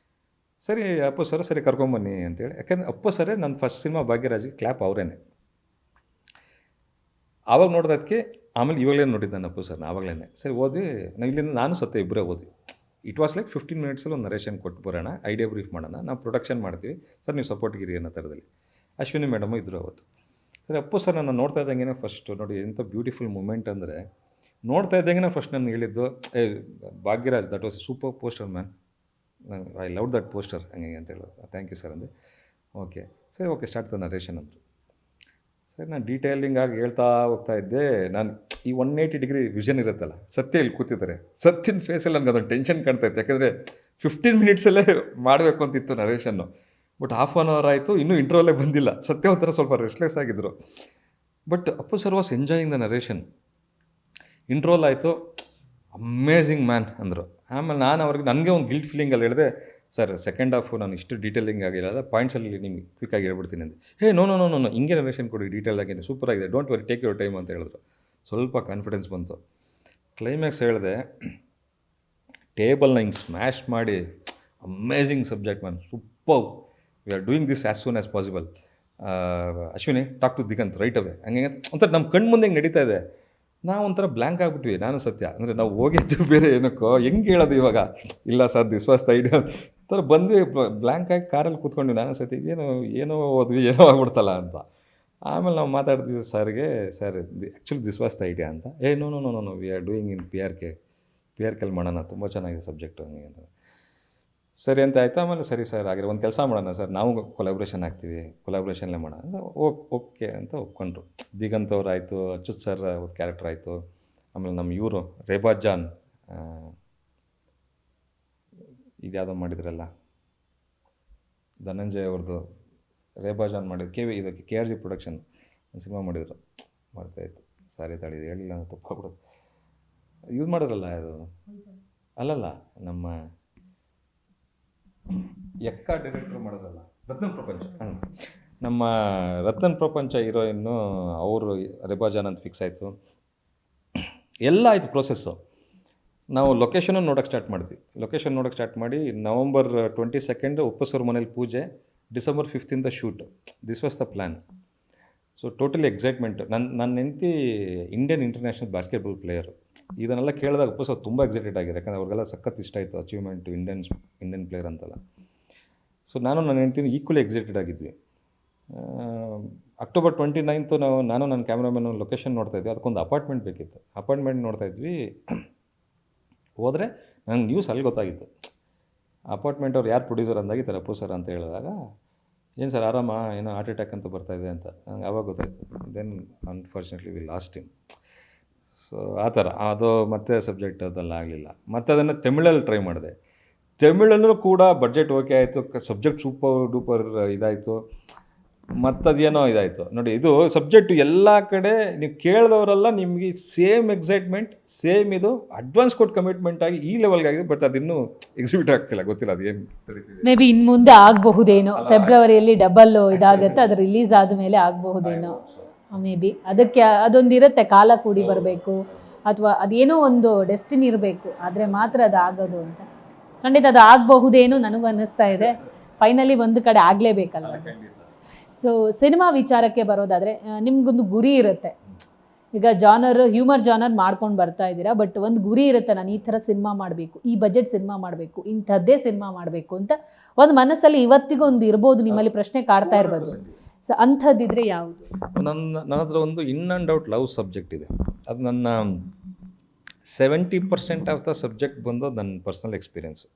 ಸರಿ ಅಪ್ಪು ಸರ್, ಸರಿ ಕರ್ಕೊಂಬನ್ನಿ ಅಂತೇಳಿ. ಯಾಕೆಂದರೆ ಅಪ್ಪು ಸರೇ ನನ್ನ ಫಸ್ಟ್ ಸಿನಿಮಾ ಭಾಗ್ಯರಾಜ್ಗೆ ಕ್ಲ್ಯಾಪ್ ಅವರೇನೆ. ಆವಾಗ ನೋಡೋದಕ್ಕೆ ಆಮೇಲೆ ಇವಾಗಲೇ ನೋಡಿದ್ದು ನಾನು ಅಪ್ಪು ಸರ್ನ ಆವಾಗಲೇ. ಸರಿ ಹೋದ್ವಿ, ನಾವು ಇಲ್ಲಿಂದ ನಾನು ಸತ್ಯ ಇಬ್ಬರೇ ಹೋದ್ವಿ. ಇಟ್ ವಾಸ್ ಲೈಕ್ 15 ಮಿನಿಟ್ಸಲ್ಲಿ ಒಂದು ನರೇಷನ್ ಕೊಟ್ಟು ಬರೋಣ, ಐಡಿಯಾ ಬ್ರೀಫ್ ಮಾಡೋಣ, ನಾವು ಪ್ರೊಡಕ್ಷನ್ ಮಾಡ್ತೀವಿ ಸರ್, ನೀವು ಸಪೋರ್ಟ್ಗಿರಿ ಅನ್ನೋ ಥರದಲ್ಲಿ. ಅಶ್ವಿನಿ ಮೇಡಮು ಇದ್ದರು ಅವತ್ತು. ಸರಿ ಅಪ್ಪು ಸರ್ ನಾನು ನೋಡ್ತಾ ಇದ್ದಂಗೆ ಫಸ್ಟು ನೋಡಿ ಎಂಥ ಬ್ಯೂಟಿಫುಲ್ ಮೂಮೆಂಟ್ ಅಂದರೆ, ನೋಡ್ತಾ ಇದ್ದಂಗೆ ಫಸ್ಟ್ ನಾನು ಹೇಳಿದ್ದು, Bhagyaraj that was super poster man, I love that poster ಹಂಗೆ ಅಂತ ಹೇಳೋದು. ಥ್ಯಾಂಕ್ ಯು ಸರ್ ಅಂದೆ. ಓಕೆ ಸ್ಟಾರ್ಟ್ ದ ನರೇಷನ್ ಅಂದರು. ಸರಿ ನಾನು ಡೀಟೇಲಿಂಗ್ ಆಗಿ ಹೇಳ್ತಾ ಹೋಗ್ತಾ ಇದ್ದೆ. ನಾನು ಈ 180 ಡಿಗ್ರಿ ವಿಷನ್ ಇರುತ್ತಲ್ಲ, ಸತ್ಯ ಇಲ್ಲಿ ಕೂತಿದ್ದಾರೆ, ಸತ್ಯನ ಫೇಸಲ್ಲಿ ನನಗೆ ಅದೊಂದು ಟೆನ್ಷನ್ ಕಾಣ್ತಾ ಇತ್ತು. ಯಾಕೆಂದರೆ 15 ಮಿನಿಟ್ಸಲ್ಲೇ ಮಾಡಬೇಕು ಅಂತಿತ್ತು ನರೇಷನ್ನು. ಬಟ್ ಹಾಫ್ ಆನ್ ಅವರ್ ಆಯಿತು, ಇನ್ನೂ ಇಂಟ್ರೋಲೇ ಬಂದಿಲ್ಲ. ಸತ್ಯ ಒಂಥರ ಸ್ವಲ್ಪ ರೆಸ್ಟ್ಲೆಸ್ ಆಗಿದ್ದರು. But Appu sir was enjoying the narration. ಇಂಟ್ರೋಲ್ ಆಯಿತು, ಅಮೇಝಿಂಗ್ ಮ್ಯಾನ್ ಅಂದರು. ಆಮೇಲೆ ನಾನು ಅವ್ರಿಗೆ ನನಗೆ ಒಂದು ಗಿಲ್ಟ್ ಫೀಲಿಂಗಲ್ಲಿ ಹೇಳಿದೆ, ಸರ್ ಸೆಕೆಂಡ್ ಹಾಫು ನಾನು ಇಷ್ಟು ಡೀಟೇಲಿಂಗ್ ಆಗಿರೋದ ಪಾಯಿಂಟ್ಸಲ್ಲಿ ನಿಮ್ಗೆ ಕ್ವಿಕ್ಕಾಗಿ ಹೇಳ್ಬಿಡ್ತೀನಿ ಅಂದೆ. ನೋ ಹಿಂಗೆ ನರೇಷನ್ ಕೊಡಿ, ಡೀಟೇಲಾಗಿ ಸೂಪರಾಗಿದೆ, don't worry, take your time ಅಂತ ಹೇಳಿದ್ರು. ಸ್ವಲ್ಪ ಕಾನ್ಫಿಡೆನ್ಸ್ ಬಂತು. ಕ್ಲೈಮ್ಯಾಕ್ಸ್ ಹೇಳಿದೆ, ಟೇಬಲ್ನ ಹಿಂಗೆ ಸ್ಮ್ಯಾಶ್ ಮಾಡಿ, amazing subject man, super, we are doing this as soon as possible. Ashwini talk to Diganth right away. ಹಂಗೆ ಒಂಥರ ನಮ್ಮ ಕಣ್ಣು ಮುಂದೆ ಹೆಂಗೆ ನಡೀತಾ ಇದೆ, ನಾವು ಒಂಥರ ಬ್ಲ್ಯಾಂಕ್ ಆಗಿಬಿಟ್ವಿ ನಾನು ಸತ್ಯ. ಅಂದರೆ ನಾವು ಹೋಗಿದ್ದು ಬೇರೆ ಏನಕ್ಕೋ, ಹೆಂಗೆ ಹೇಳೋದು ಇವಾಗ, ಇಲ್ಲ sir this was the idea ಥರ ಬಂದ್ವಿ. ಬ್ಲ್ಯಾಂಕ್ ಆಗಿ ಕಾರಲ್ಲಿ ಕೂತ್ಕೊಂಡ್ವಿ ನಾನು ಸತ್ಯ, ಏನೋ ಹೋದ್ವಿ, ಏನೋ ಆಗ್ಬಿಡ್ತಲ್ಲ ಅಂತ. ಆಮೇಲೆ ನಾವು ಮಾತಾಡ್ತೀವಿ ಸರ್ಗೆ, sir actually this was the idea ಅಂತ. No we are doing in PRKಲ್ಲಿ ಮಾಡೋಣ, ತುಂಬ ಚೆನ್ನಾಗಿದೆ ಸಬ್ಜೆಕ್ಟು ಹಂಗೆ ಅಂತ. ಸರಿ ಅಂತ ಆಯಿತು. ಆಮೇಲೆ ಸರಿ ಸರ್ ಆಗಿರೋ ಒಂದು ಕೆಲಸ ಮಾಡೋಣ ಸರ್, ನಾವು ಕೊಲಾಬ್ರೇಷನ್ ಆಗ್ತೀವಿ, ಕೊಲಾಬ್ರೇಷನ್ಲೇ ಮಾಡೋಣ. ಓಕೆ ಅಂತ ಒಪ್ಕೊಂಡ್ರು. ದಿಗಂತ್ ಅವ್ರು ಆಯಿತು, ಅಚ್ಯುತ್ ಸರ್ ಒಂದು ಕ್ಯಾರೆಕ್ಟರ್ ಆಯಿತು. ಆಮೇಲೆ ನಮ್ಮ ಇವರು ರೇಬಾಜ್ ಜಾನ್, ಇದು ಯಾವುದೋ ಮಾಡಿದ್ರಲ್ಲ ಧನಂಜಯ್ ಅವ್ರದ್ದು, ರೇಬಾಜ್ ಜಾನ್ ಮಾಡಿದ್ರು, ಇದಕ್ಕೆ KRG ಪ್ರೊಡಕ್ಷನ್ ಒಂದು ಸಿನಿಮಾ ಮಾಡಿದರು, ಮಾಡ್ತಾಯಿತ್ತು. ಸಾರಿ ತಳಿದು ಹೇಳಿಲ್ಲ ಅಂತ ತಪ್ಪಾಗ್ಬಿಡೋದು. ಯೂಸ್ ಮಾಡಿದ್ರಲ್ಲ ಅದು, ಅಲ್ಲಲ್ಲ ನಮ್ಮ ಎಕ್ಕ ಡೈರೆಕ್ಟ್ರು ಮಾಡೋದಲ್ಲ, ರತ್ನನ್ ಪ್ರಪಂಚ. ನಮ್ಮ ರತ್ನನ್ ಪ್ರಪಂಚ ಹೀರೋಯಿನ್ನು ಅವರು ರೇಬಾಜಾನ್ ಅಂತ ಫಿಕ್ಸ್ ಆಯಿತು, ಎಲ್ಲ ಆಯಿತು ಪ್ರೊಸೆಸ್ಸು. ನಾವು ಲೊಕೇಶನ್ನು ನೋಡೋಕ್ಕೆ ಸ್ಟಾರ್ಟ್ ಮಾಡಿ ನವಂಬರ್ 22 ಉಪ್ಪಸೂರು ಮನೇಲಿ ಪೂಜೆ, December 5 shoot. This was the plan. So totally excitement. ನನ್ನ ಹೆಂಡತಿ ಇಂಡಿಯನ್ ಇಂಟರ್ನ್ಯಾಷನಲ್ ಬಾಸ್ಕೆಟ್ಬಾಲ್ ಪ್ಲೇಯರು. ಇದನ್ನೆಲ್ಲ ಕೇಳಿದಾಗ ಉಪ್ಪಸೂರು ತುಂಬ ಎಕ್ಸೈಟೆಡ್ ಆಗಿದೆ, ಯಾಕಂದರೆ ಅವ್ರಿಗೆಲ್ಲ ಸಖತ್ ಇಷ್ಟ ಆಯಿತು ಅಚೀವ್ಮೆಂಟು, ಇಂಡಿಯನ್ ಪ್ಲೇಯರ್ ಅಂತಲ್ಲ. ಸೊ ನಾನು ನನ್ನ ಹೆಂಡ್ತಿನ ಈಕ್ವಲಿ ಎಕ್ಸೈಟೆಡ್ ಆಗಿದ್ವಿ. ಅಕ್ಟೋಬರ್ 29 ನಾನು ನನ್ನ ಕ್ಯಾಮ್ರಾಮನ್ ಲೊಕೇಶನ್ ನೋಡ್ತಾಯಿದ್ವಿ. ಅದಕ್ಕೊಂದು ಅಪಾರ್ಟ್ಮೆಂಟ್ ಬೇಕಿತ್ತು. ಅಪಾರ್ಟ್ಮೆಂಟ್ ನೋಡ್ತಾಯಿದ್ವಿ. ಹೋದರೆ ನನಗೆ ನ್ಯೂಸ್ ಅಲ್ಲಿ ಗೊತ್ತಾಗಿತ್ತು. ಅಪಾರ್ಟ್ಮೆಂಟ್ ಅವ್ರು ಯಾರು ಪ್ರೊಡ್ಯೂಸರ್ ಅಂದಾಗ ಈ ಥರ ಅಪ್ಪು ಸರ್ ಅಂತ ಹೇಳಿದಾಗ, ಏನು ಸರ್ ಆರಾಮ, ಏನೋ ಹಾರ್ಟ್ ಅಟ್ಯಾಕ್ ಅಂತ ಬರ್ತಾಯಿದೆ ಅಂತ ನಂಗೆ ಆವಾಗ ಗೊತ್ತಾಯಿತು. Then unfortunately we lost him. So ಆ ಥರ ಅದು ಮತ್ತೆ ಸಬ್ಜೆಕ್ಟ್ ಅದೆಲ್ಲ ಆಗಲಿಲ್ಲ. ಮತ್ತು ಅದನ್ನು ತಮಿಳಲ್ಲಿ ಟ್ರೈ ಮಾಡಿದೆ. ತಮಿಳಲ್ಲೂ ಕೂಡ ಬಡ್ಜೆಟ್ ಓಕೆ ಆಯಿತು, ಸಬ್ಜೆಕ್ಟ್ ಸೂಪರ್ ಡೂಪರ್ ಇದಾಯಿತು. ಮತ್ತು ಅದೇನೋ ಇದಾಯಿತು ನೋಡಿ. ಇದು ಸಬ್ಜೆಕ್ಟು ಎಲ್ಲ ಕಡೆ ನೀವು ಕೇಳಿದವರೆಲ್ಲ ನಿಮಗೆ ಸೇಮ್ ಎಕ್ಸೈಟ್ಮೆಂಟ್, ಸೇಮ್ ಇದು ಅಡ್ವಾನ್ಸ್ ಕೊಟ್ಟು ಕಮಿಟ್ಮೆಂಟ್ ಆಗಿ ಈ ಲೆವೆಲ್ಗೆ ಆಗಿದೆ. ಬಟ್ ಅದಿನ್ನೂ ಎಕ್ಸಿಕ್ಯೂಟ್ ಆಗ್ತಿಲ್ಲ, ಗೊತ್ತಿಲ್ಲ ಅದೇನು. ಮೇ ಬಿ ಇನ್ನು ಮುಂದೆ ಆಗಬಹುದೇನೋ, ಫೆಬ್ರವರಿಯಲ್ಲಿ ಡಬಲ್ ಇದಾಗುತ್ತೆ, ಅದು ರಿಲೀಸ್ ಆದಮೇಲೆ ಆಗಬಹುದೇನೋ ಮೇ ಬಿ. ಅದಕ್ಕೆ ಅದೊಂದಿರುತ್ತೆ, ಕಾಲ ಕೂಡಿ ಬರಬೇಕು ಅಥವಾ ಅದೇನೋ ಒಂದು ಡೆಸ್ಟಿನಿ ಇರಬೇಕು, ಆದರೆ ಮಾತ್ರ ಅದು ಆಗೋದು ಅಂತ. ಖಂಡಿತ ಅದು ಆಗಬಹುದೇನೋ ನನಗೂ ಅನ್ನಿಸ್ತಾ ಇದೆ. ಫೈನಲಿ ಒಂದು ಕಡೆ ಆಗಲೇಬೇಕಲ್ಲ. ಸೊ ಸಿನಿಮಾ ವಿಚಾರಕ್ಕೆ ಬರೋದಾದರೆ ನಿಮ್ಗೊಂದು ಗುರಿ ಇರುತ್ತೆ. ಈಗ ಹ್ಯೂಮರ್ ಜಾನರ್ ಮಾಡ್ಕೊಂಡು ಬರ್ತಾ ಇದ್ದೀರಾ, ಬಟ್ ಒಂದು ಗುರಿ ಇರುತ್ತೆ, ನಾನು ಈ ಥರ ಸಿನಿಮಾ ಮಾಡಬೇಕು, ಈ ಬಜೆಟ್ ಸಿನಿಮಾ ಮಾಡಬೇಕು, ಇಂಥದ್ದೇ ಸಿನಿಮಾ ಮಾಡಬೇಕು ಅಂತ ಒಂದು ಮನಸ್ಸಲ್ಲಿ ಇವತ್ತಿಗೂ ಒಂದು ಇರ್ಬೋದು, ನಿಮ್ಮಲ್ಲಿ ಪ್ರಶ್ನೆ ಕಾಡ್ತಾ ಇರ್ಬೋದು. ಸೊ ಅಂಥದ್ದಿದ್ರೆ ಯಾವುದು? ನನ್ನ ಹತ್ರ ಒಂದು in and out love subject ಇದೆ. ಅದು ನನ್ನ 70% ಆಫ್ ದ ಸಬ್ಜೆಕ್ಟ್ ಬಂದು ನನ್ನ ಪರ್ಸ್ನಲ್ ಎಕ್ಸ್ಪೀರಿಯೆನ್ಸು.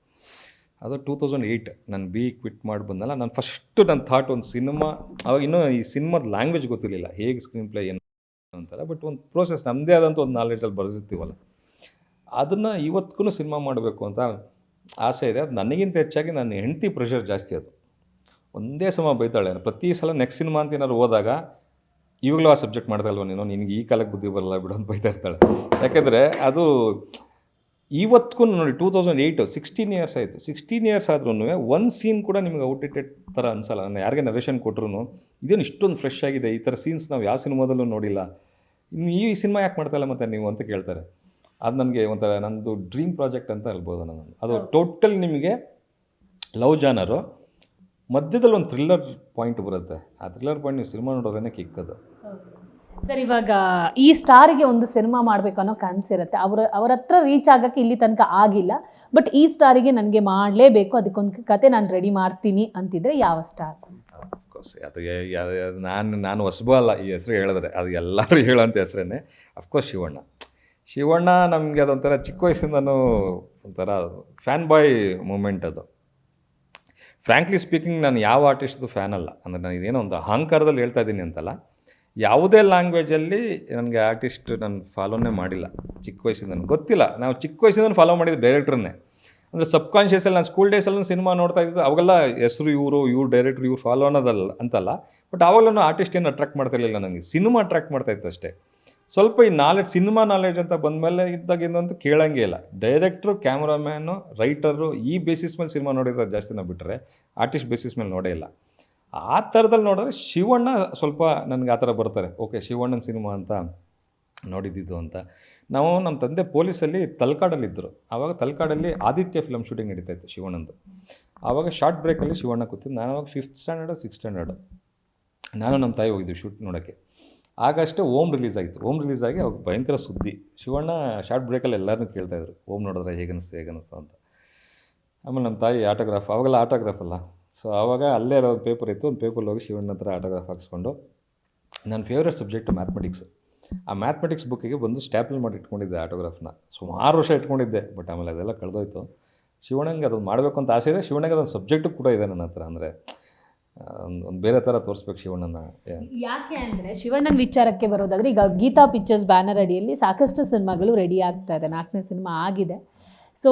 ಅದು 2008 ನಾನು ಕ್ವಿಟ್ ಮಾಡಿ ಬಂದಲ್ಲ. ನಾನು ಫಸ್ಟು ನನ್ನ ಥಾಟ್ ಒಂದು ಸಿನಿಮಾ, ಅವಾಗ ಇನ್ನೂ ಈ ಸಿನಿಮಾದ ಲ್ಯಾಂಗ್ವೇಜ್ ಗೊತ್ತಿರಲಿಲ್ಲ, ಹೇಗೆ ಸ್ಕ್ರೀನ್ ಪ್ಲೇ ಏನು ಅಂತಾರೆ. ಬಟ್ ಒಂದು ಪ್ರೋಸೆಸ್ ನಮ್ಮದೇ ಆದಂಥ ಒಂದು ನಾಲೆಡ್ಜಲ್ಲಿ ಬರೆದಿರ್ತೀವಲ್ಲ, ಅದನ್ನು ಇವತ್ತಿಗೂ ಸಿನಿಮಾ ಮಾಡಬೇಕು ಅಂತ ಆಸೆ ಇದೆ. ಅದು ನನಗಿಂತ ಹೆಚ್ಚಾಗಿ ನನ್ನ ಹೆಂಡತಿ ಪ್ರೆಷರ್ ಜಾಸ್ತಿ. ಅದು ಒಂದೇ ಸಮ ಬೈತಾಳೆ ಪ್ರತಿ ಸಲ. ನೆಕ್ಸ್ಟ್ ಸಿನಿಮಾ ಅಂತ ಏನಾದ್ರು ಹೋದಾಗ, ಇವಾಗಲೂ ಆ ಸಬ್ಜೆಕ್ಟ್ ಮಾಡ್ತಾ ಇಲ್ವ ನೀನು, ನಿನಗೆ ಈ ಕಾಲಕ್ಕೆ ಬುದ್ಧಿ ಬರಲ್ಲ ಬಿಡು ಅಂತ ಬೈತಾ ಇರ್ತಾಳೆ. ಯಾಕೆಂದರೆ ಅದು ಇವತ್ತಿಗೂ ನೋಡಿ 2008 16 ಇಯರ್ಸ್ ಆಯಿತು. 16 ಇಯರ್ಸ್ ಆದ್ರೂ ಒಂದು ಸೀನ್ ಕೂಡ ನಿಮಗೆ ಔಟ್ಡೇಟೆಡ್ ಥರ ಅನಿಸಲ್ಲ. ನಾನು ಯಾರಿಗೆ ನರೇಷನ್ ಕೊಟ್ಟರು ಇದೇನು ಇಷ್ಟೊಂದು ಫ್ರೆಶ್ ಆಗಿದೆ, ಈ ಥರ ಸೀನ್ಸ್ ನಾವು ಯಾವ ಸಿನಿಮಾದಲ್ಲೂ ನೋಡಿಲ್ಲ, ಇನ್ನು ಈ ಸಿನಿಮಾ ಯಾಕೆ ಮಾಡ್ತಾಯಿಲ್ಲ ಮತ್ತು ನೀವು ಅಂತ ಕೇಳ್ತಾರೆ. ಅದು ನನಗೆ ಒಂಥರ ನನ್ನದು ಡ್ರೀಮ್ ಪ್ರಾಜೆಕ್ಟ್ ಅಂತ ಹೇಳ್ಬೋದು ನಾನು. ಅದು ಟೋಟಲ್ ನಿಮಗೆ ಲವ್ ಜಾನರು, ಮಧ್ಯದಲ್ಲಿ ಒಂದು ಥ್ರಿಲ್ಲರ್ ಪಾಯಿಂಟ್ ಬರುತ್ತೆ. ಆ ಥ್ರಿಲ್ಲರ್ ಪಾಯಿಂಟ್ ನೀವು ಸಿನಿಮಾ ನೋಡೋದ್ರೇ ಕಿಕ್ಕದು. ಸರ್, ಇವಾಗ ಈ ಸ್ಟಾರಿಗೆ ಒಂದು ಸಿನಿಮಾ ಮಾಡಬೇಕು ಅನ್ನೋ ಕನಸಿರುತ್ತೆ. ಅವ್ರ ಹತ್ರ ರೀಚ್ ಆಗೋಕ್ಕೆ ಇಲ್ಲಿ ತನಕ ಆಗಿಲ್ಲ, ಬಟ್ ಈ ಸ್ಟಾರಿಗೆ ನನಗೆ ಮಾಡಲೇಬೇಕು, ಅದಕ್ಕೊಂದು ಕತೆ ನಾನು ರೆಡಿ ಮಾಡ್ತೀನಿ ಅಂತಿದ್ರೆ ಯಾವ ಸ್ಟಾರ್? ಅಫ್ಕೋರ್ಸ್ ಅದು ನಾನು ಹೊಸಬ ಅಲ್ಲ ಈ ಹೆಸರು ಹೇಳಿದ್ರೆ, ಅದು ಎಲ್ಲರೂ ಹೇಳೋಂಥ ಹೆಸರೇ. ಅಫ್ಕೋರ್ಸ್ ಶಿವಣ್ಣ ನಮಗೆ ಅದೊಂಥರ ಚಿಕ್ಕ ವಯಸ್ಸಿಂದನೂ ಒಂಥರ ಫ್ಯಾನ್ ಬಾಯ್ ಮೂಮೆಂಟ್ ಅದು. ಫ್ರ್ಯಾಂಕ್ಲಿ ಸ್ಪೀಕಿಂಗ್, ನಾನು ಯಾವ ಆರ್ಟಿಸ್ಟ್ದು ಫ್ಯಾನ್ ಅಲ್ಲ. ಅಂದರೆ ನಾನು ಇದೇನೋ ಒಂದು ಅಹಂಕಾರದಲ್ಲಿ ಹೇಳ್ತಾ ಇದ್ದೀನಿ ಅಂತಲ್ಲ. ಯಾವುದೇ ಲ್ಯಾಂಗ್ವೇಜಲ್ಲಿ ನನಗೆ ಆರ್ಟಿಸ್ಟ್ ನಾನು ಫಾಲೋನೇ ಮಾಡಿಲ್ಲ ಚಿಕ್ಕ ವಯಸ್ಸಿಂದ. ನನಗೆ ಗೊತ್ತಿಲ್ಲ, ನಾವು ಚಿಕ್ಕ ವಯಸ್ಸಿಂದ ಫಾಲೋ ಮಾಡಿದ್ದು ಡೈರೆಕ್ಟ್ರನ್ನೇ. ಅಂದರೆ ಸಬ್ಕಾನ್ಷಿಯಸಲ್ಲಿ ನಾನು ಸ್ಕೂಲ್ ಡೇಸಲ್ಲೂ ಸಿನಿಮಾ ನೋಡ್ತಾ ಇದ್ದು, ಅವಾಗೆಲ್ಲ ಹೆಸರು ಇವರು ಡೈರೆಕ್ಟ್ರು ಇವ್ರು ಫಾಲೋ ಅನ್ನೋದಲ್ಲ ಅಂತಲ್ಲ. ಬಟ್ ಆವಾಗಲೂ ಆರ್ಟಿಸ್ಟ್ ಏನು ಅಟ್ರಾಕ್ಟ್ ಮಾಡ್ತಾಯಿರಲಿಲ್ಲ ನನಗೆ, ಸಿನಿಮಾ ಅಟ್ರಾಕ್ಟ್ ಮಾಡ್ತಾಯಿತ್ತು ಅಷ್ಟೇ. ಸ್ವಲ್ಪ ಈ ಸಿನಿಮಾ ನಾಲೆಡ್ಜ್ ಅಂತ ಬಂದಮೇಲೆ ಇದ್ದಾಗಿಂದಂತೂ ಕೇಳೋಂಗೇ ಇಲ್ಲ. ಡೈರೆಕ್ಟ್ರು, ಕ್ಯಾಮ್ರಾಮ್ಯಾನು, ರೈಟರು, ಈ ಬೇಸಿಸ್ ಮೇಲೆ ಸಿನಿಮಾ ನೋಡಿದ್ರೆ ಜಾಸ್ತಿ ನಾವು ಬಿಟ್ಟರೆ ಆರ್ಟಿಸ್ಟ್ ಬೇಸಿಸ್ ಮೇಲೆ ನೋಡೇ ಇಲ್ಲ. ಆ ಥರದಲ್ಲಿ ನೋಡಿದ್ರೆ ಶಿವಣ್ಣ ಸ್ವಲ್ಪ ನನಗೆ ಆ ಥರ ಬರ್ತಾರೆ. ಓಕೆ, ಶಿವಣ್ಣನ ಸಿನಿಮಾ ಅಂತ ನೋಡಿದ್ದಿದ್ದು ಅಂತ. ನಾವು ನಮ್ಮ ತಂದೆ ಪೊಲೀಸಲ್ಲಿ ತಲಕಾಡಲ್ಲಿದ್ದರು. ಆವಾಗ ತಲಕಾಡಲ್ಲಿ ಆದಿತ್ಯ ಫಿಲಮ್ ಶೂಟಿಂಗ್ ನಡೀತಾಯಿತ್ತು ಶಿವಣ್ಣಂದು. ಆವಾಗ ಶಾರ್ಟ್ ಬ್ರೇಕಲ್ಲಿ ಶಿವಣ್ಣ ಕೂತಿದ್ದು. ನಾನು ಅವಾಗ 5th ಸ್ಟ್ಯಾಂಡರ್ಡು 6th ಸ್ಟ್ಯಾಂಡರ್ಡು. ನಾನು ನಮ್ಮ ತಾಯಿ ಹೋಗಿದ್ವಿ ಶೂಟ್ ನೋಡೋಕ್ಕೆ. ಆಗಷ್ಟೇ ಓಮ್ ರಿಲೀಸ್ ಆಗಿತ್ತು. ಓಮ್ ರಿಲೀಸ್ ಆಗಿ ಅವಾಗ ಭಯಂಕರ ಸುದ್ದಿ. ಶಿವಣ್ಣ ಶಾರ್ಟ್ ಬ್ರೇಕಲ್ಲಿ ಎಲ್ಲರೂ ಕೇಳ್ತಾಯಿದ್ರು, ಓಮ್ ನೋಡಿದ್ರೆ ಹೇಗನ್ನಿಸ್ತು ಅಂತ. ಆಮೇಲೆ ನಮ್ಮ ತಾಯಿ ಆಟೋಗ್ರಾಫ್, ಅವಾಗೆಲ್ಲ ಆಟೋಗ್ರಾಫ್ ಅಲ್ಲ. ಸೊ ಆವಾಗ ಅಲ್ಲೇ ಒಂದು ಪೇಪರ್ ಇತ್ತು, ಒಂದು ಪೇಪರ್ಲ್ಲಿ ಹೋಗಿ ಶಿವಣ್ಣ ಹತ್ರ ಆಟೋಗ್ರಾಫ್ ಹಾಕ್ಸ್ಕೊಂಡು, ನನ್ನ ಫೇವ್ರೆಟ್ ಸಬ್ಜೆಕ್ಟು ಮ್ಯಾಥಮೆಟಿಕ್ಸು. ಆ ಮ್ಯಾಥಮೆಟಿಕ್ಸ್ ಬುಕ್ಕಿಗೆ ಬಂದು ಸ್ಟ್ಯಾಪ್ಲ್ ಮಾಡಿ ಇಟ್ಕೊಂಡಿದ್ದೆ ಆಟೋಗ್ರಾಫ್ನ. ಸುಮಾರು ವರ್ಷ ಇಟ್ಕೊಂಡಿದ್ದೆ. ಬಟ್ ಆಮೇಲೆ ಅದೆಲ್ಲ ಕಳೆದೋಯ್ತು. ಶಿವಣ್ಣಂಗೆ ಅದನ್ನು ಮಾಡಬೇಕು ಅಂತ ಆಸೆ ಇದೆ. ಶಿವಣ್ಣಗೆ ಅದೊಂದು ಸಬ್ಜೆಕ್ಟು ಕೂಡ ಇದೆ ನನ್ನ ಹತ್ರ. ಅಂದರೆ ಒಂದು ಬೇರೆ ಥರ ತೋರಿಸ್ಬೇಕು ಶಿವಣ್ಣನ. ಯಾಕೆ ಅಂದರೆ ಶಿವಣ್ಣನ ವಿಚಾರಕ್ಕೆ ಬರೋದಾದರೆ, ಈಗ ಗೀತಾ ಪಿಕ್ಚರ್ಸ್ ಬ್ಯಾನರ್ ಅಡಿಯಲ್ಲಿ ಸಾಕಷ್ಟು ಸಿನಿಮಾಗಳು ರೆಡಿ ಆಗ್ತಾ ಇದೆ. 4ನೇ ಸಿನಿಮಾ ಆಗಿದೆ. ಸೊ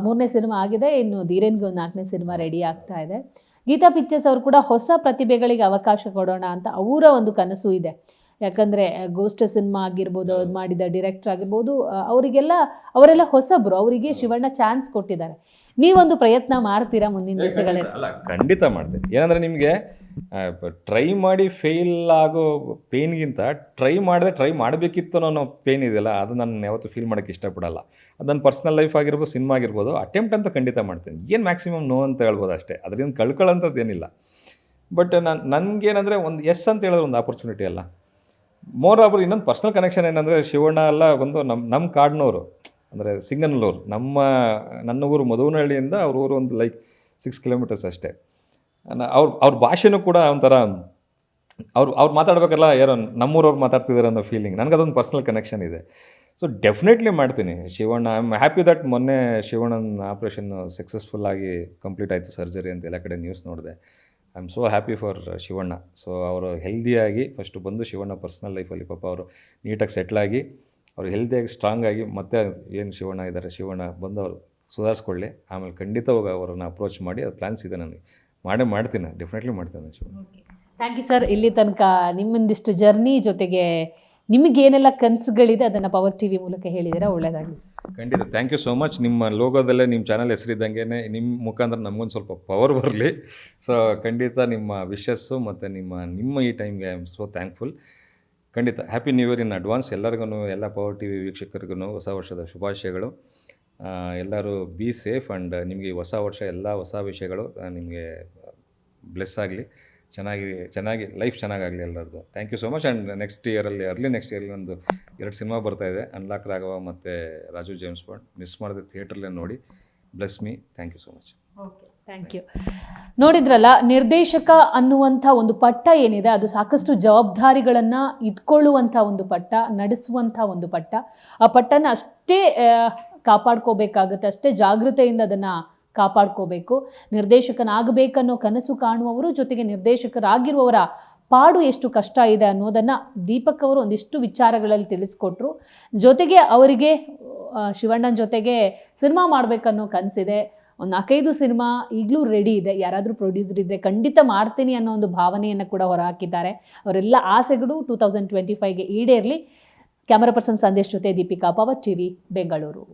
3ನೇ ಸಿನಿಮಾ ಆಗಿದೆ, ಇನ್ನು ಧೀರೇನ್ಗೆ ಒಂದು 4ನೇ ಸಿನಿಮಾ ರೆಡಿ ಆಗ್ತಾ ಇದೆ. ಗೀತಾ ಪಿಕ್ಚರ್ಸ್ ಅವರು ಕೂಡ ಹೊಸ ಪ್ರತಿಭೆಗಳಿಗೆ ಅವಕಾಶ ಕೊಡೋಣ ಅಂತ ಅವರ ಒಂದು ಕನಸು ಇದೆ. ಯಾಕಂದರೆ ಗೋಸ್ಟ್ ಸಿನಿಮಾ ಆಗಿರ್ಬೋದು, ಅದು ಮಾಡಿದ ಡೈರೆಕ್ಟರ್ ಆಗಿರ್ಬೋದು, ಅವರೆಲ್ಲ ಹೊಸಬ್ರು, ಅವರಿಗೆ ಶಿವಣ್ಣ ಚಾನ್ಸ್ ಕೊಟ್ಟಿದ್ದಾರೆ. ನೀವೊಂದು ಪ್ರಯತ್ನ ಮಾಡ್ತೀರಾ ಮುಂದಿನ ದಿವಸಗಳಲ್ಲಿ? ಅಲ್ಲ, ಖಂಡಿತ ಮಾಡ್ತೀನಿ. ಏನಂದರೆ ನಿಮಗೆ ಟ್ರೈ ಮಾಡಿ ಫೇಲ್ ಆಗೋ ಪೇಯ್ನ್ಗಿಂತ ಟ್ರೈ ಮಾಡಬೇಕಿತ್ತು ಅನ್ನೋ ಪೇಯ್ನ್ ಇದೆಯಲ್ಲ, ಅದು ನಾನು ಯಾವತ್ತೂ ಫೀಲ್ ಮಾಡೋಕ್ಕೆ ಇಷ್ಟಪಡಲ್ಲ. ಅದು ನನ್ನ ಪರ್ಸ್ನಲ್ ಲೈಫ್ ಆಗಿರ್ಬೋದು, ಸಿನಿಮಾ ಆಗಿರ್ಬೋದು, ಅಟೆಂಪ್ಟ್ ಅಂತ ಖಂಡಿತ ಮಾಡ್ತೀನಿ. ಏನು ಮ್ಯಾಕ್ಸಿಮಮ್ ನೋ ಅಂತ ಹೇಳ್ಬೋದು ಅಷ್ಟೇ, ಅದರಿಂದ ಕಳ್ಕೊಳ್ಳೋಂಥದ್ದು ಏನಿಲ್ಲ. ಬಟ್ ನನಗೇನಂದರೆ ಒಂದು ಎಸ್ ಅಂತ ಹೇಳಿದ್ರೆ ಒಂದು ಆಪರ್ಚುನಿಟಿ ಅಲ್ಲ. ಮೋರ್ ಓವರ್ ಇನ್ನೊಂದು ಪರ್ಸ್ನಲ್ ಕನೆಕ್ಷನ್ ಏನಂದರೆ, ಶಿವಣ್ಣ ಎಲ್ಲ ಒಂದು ನಮ್ಮ ಕಾಡಿನವರು, ಅಂದರೆ ಸಿಂಗನಲ್ಲೂರು. ನನ್ನ ಊರು ಮಧುವನಹಳ್ಳಿಯಿಂದ ಅವ್ರ ಊರು ಒಂದು ಲೈಕ್ 6 ಕಿಲೋಮೀಟರ್ಸ್ ಅಷ್ಟೇ. ಅವ್ರ ಭಾಷೆನೂ ಕೂಡ ಒಂಥರ ಅವ್ರು ಮಾತಾಡ್ಬೇಕಲ್ಲ ಯಾರೋ ನಮ್ಮೂರವ್ರು ಮಾತಾಡ್ತಿದ್ದಾರೆ ಅನ್ನೋ ಫೀಲಿಂಗ್. ನನಗದೊಂದು ಪರ್ಸ್ನಲ್ ಕನೆಕ್ಷನ್ ಇದೆ. ಸೊ ಡೆಫಿನೆಟ್ಲಿ ಮಾಡ್ತೀನಿ. Shivanna, I am happy that ಮೊನ್ನೆ ಶಿವಣ್ಣನ ಆಪ್ರೇಷನ್ ಸಕ್ಸಸ್ಫುಲ್ಲಾಗಿ ಕಂಪ್ಲೀಟ್ ಆಯಿತು, ಸರ್ಜರಿ ಅಂತ ಎಲ್ಲ ಕಡೆ ನ್ಯೂಸ್ ನೋಡಿದೆ. I am so happy for Shivanna. So ಅವರು ಹೆಲ್ದಿಯಾಗಿ ಫಸ್ಟು ಬಂದು ಶಿವಣ್ಣ ಪರ್ಸ್ನಲ್ ಲೈಫಲ್ಲಿ ಪಾಪ ಅವರು ನೀಟಾಗಿ ಸೆಟ್ಲಾಗಿ, ಅವರು ಹೆಲ್ದಿಯಾಗಿ ಸ್ಟ್ರಾಂಗಾಗಿ, ಮತ್ತೆ ಏನು ಶಿವಣ್ಣ ಇದ್ದಾರೆ, ಶಿವಣ್ಣ ಬಂದು ಅವರು ಸುಧಾರಿಸ್ಕೊಳ್ಳಿ. ಆಮೇಲೆ ಖಂಡಿತವಾಗಿ ಅವರನ್ನು ಅಪ್ರೋಚ್ ಮಾಡಿ, ಅದು ಪ್ಲ್ಯಾನ್ಸ್ ಇದೆ ನನಗೆ. ಮಾಡ್ತೀನಿ, ಡೆಫಿನೆಟ್ಲಿ ಮಾಡ್ತೀನಿ ಶಿವಣ್ಣ. Thank you sir. ಇಲ್ಲಿ ತನಕ ನಿಮ್ಮೊಂದಿಷ್ಟು ಜರ್ನಿ ಜೊತೆಗೆ ನಿಮಗೇನೆಲ್ಲ ಕನಸುಗಳಿದೆ ಅದನ್ನು ಪವರ್ ಟಿ ವಿ ಮೂಲಕ ಹೇಳಿದ್ದೀರಾ. ಒಳ್ಳೆಯದಾಗಲಿ ಸರ್. ಖಂಡಿತ ಥ್ಯಾಂಕ್ ಯು ಸೋ ಮಚ್. ನಿಮ್ಮ ಲೋಗೋದಲ್ಲೇ ನಿಮ್ಮ ಚಾನಲ್ ಹೆಸರಿದ್ದಂಗೆ ನಿಮ್ಮ ಮುಖಾಂತರ ನಮಗೊಂದು ಸ್ವಲ್ಪ ಪವರ್ ಬರಲಿ. ಸೊ ಖಂಡಿತ ನಿಮ್ಮ ವಿಶಸ್ಸು ಮತ್ತು ನಿಮ್ಮ ಈ ಟೈಮ್ಗೆ ಐ ಆಮ್ ಸೋ ಥ್ಯಾಂಕ್ಫುಲ್. ಖಂಡಿತ happy new year in advance ಎಲ್ಲರಿಗೂ, ಎಲ್ಲ ಪವರ್ ಟಿ ವಿ ವೀಕ್ಷಕರಿಗೂ ಹೊಸ ವರ್ಷದ ಶುಭಾಶಯಗಳು. ಎಲ್ಲರೂ ಬಿ ಸೇಫ್ ಆ್ಯಂಡ್ ನಿಮಗೆ ಹೊಸ ವರ್ಷ ಎಲ್ಲ ಹೊಸ ವಿಷಯಗಳು ನಿಮಗೆ ಬ್ಲೆಸ್ ಆಗಲಿ. ಚೆನ್ನಾಗಿ ಲೈಫ್ ಚೆನ್ನಾಗಾಗಲಿ ಎಲ್ಲರದ್ದು. Thank you so much. And early next ಇಯರಲ್ಲಿ ಒಂದು 2 ಸಿನಿಮಾ ಬರ್ತಾಯಿದೆ, ಅನ್ಲಾಕ್ ರಾಘವ ಮತ್ತು ರಾಜು ಜೇಮ್ಸ್ ಬಾಂಡ್. ಮಿಸ್ ಮಾಡಿದೆ, ಥಿಯೇಟ್ರಲ್ಲೇ ನೋಡಿ. Bless me. Thank you so much. Thank you. ನೋಡಿದ್ರಲ್ಲ, ನಿರ್ದೇಶಕ ಅನ್ನುವಂಥ ಒಂದು ಪಟ್ಟ ಏನಿದೆ ಅದು ಸಾಕಷ್ಟು ಜವಾಬ್ದಾರಿಗಳನ್ನು ಇಟ್ಕೊಳ್ಳುವಂಥ ಒಂದು ಪಟ್ಟ, ನಡೆಸುವಂಥ ಒಂದು ಪಟ್ಟ. ಆ ಪಟ್ಟನ ಅಷ್ಟೇ ಕಾಪಾಡ್ಕೋಬೇಕಾಗುತ್ತೆ, ಅಷ್ಟೇ ಜಾಗೃತೆಯಿಂದ ಅದನ್ನು ಕಾಪಾಡ್ಕೋಬೇಕು. ನಿರ್ದೇಶಕನಾಗಬೇಕನ್ನೋ ಕನಸು ಕಾಣುವವರು ಜೊತೆಗೆ ನಿರ್ದೇಶಕರಾಗಿರುವವರ ಪಾಡು ಎಷ್ಟು ಕಷ್ಟ ಇದೆ ಅನ್ನೋದನ್ನು ದೀಪಕ್ ಅವರು ಒಂದಿಷ್ಟು ವಿಚಾರಗಳಲ್ಲಿ ತಿಳಿಸ್ಕೊಟ್ರು. ಜೊತೆಗೆ ಅವರಿಗೆ ಶಿವಣ್ಣನ ಜೊತೆಗೆ ಸಿನಿಮಾ ಮಾಡಬೇಕನ್ನೋ ಕನಸಿದೆ. ಒಂದು 4-5 ಸಿನಿಮಾ ಈಗಲೂ ರೆಡಿ ಇದೆ. ಯಾರಾದರೂ ಪ್ರೊಡ್ಯೂಸರ್ ಇದ್ದರೆ ಖಂಡಿತ ಮಾಡ್ತೀನಿ ಅನ್ನೋ ಒಂದು ಭಾವನೆಯನ್ನು ಕೂಡ ಹೊರಹಾಕಿದ್ದಾರೆ. ಅವರೆಲ್ಲ ಆಸೆಗಳು 2025ಗೆ ಈಡೇರಲಿ. ಕ್ಯಾಮರಾ ಪರ್ಸನ್ ಸಂದೇಶ್ ಜೊತೆ ದೀಪಿಕಾ, ಪವರ್ ಟಿವಿ, ಬೆಂಗಳೂರು.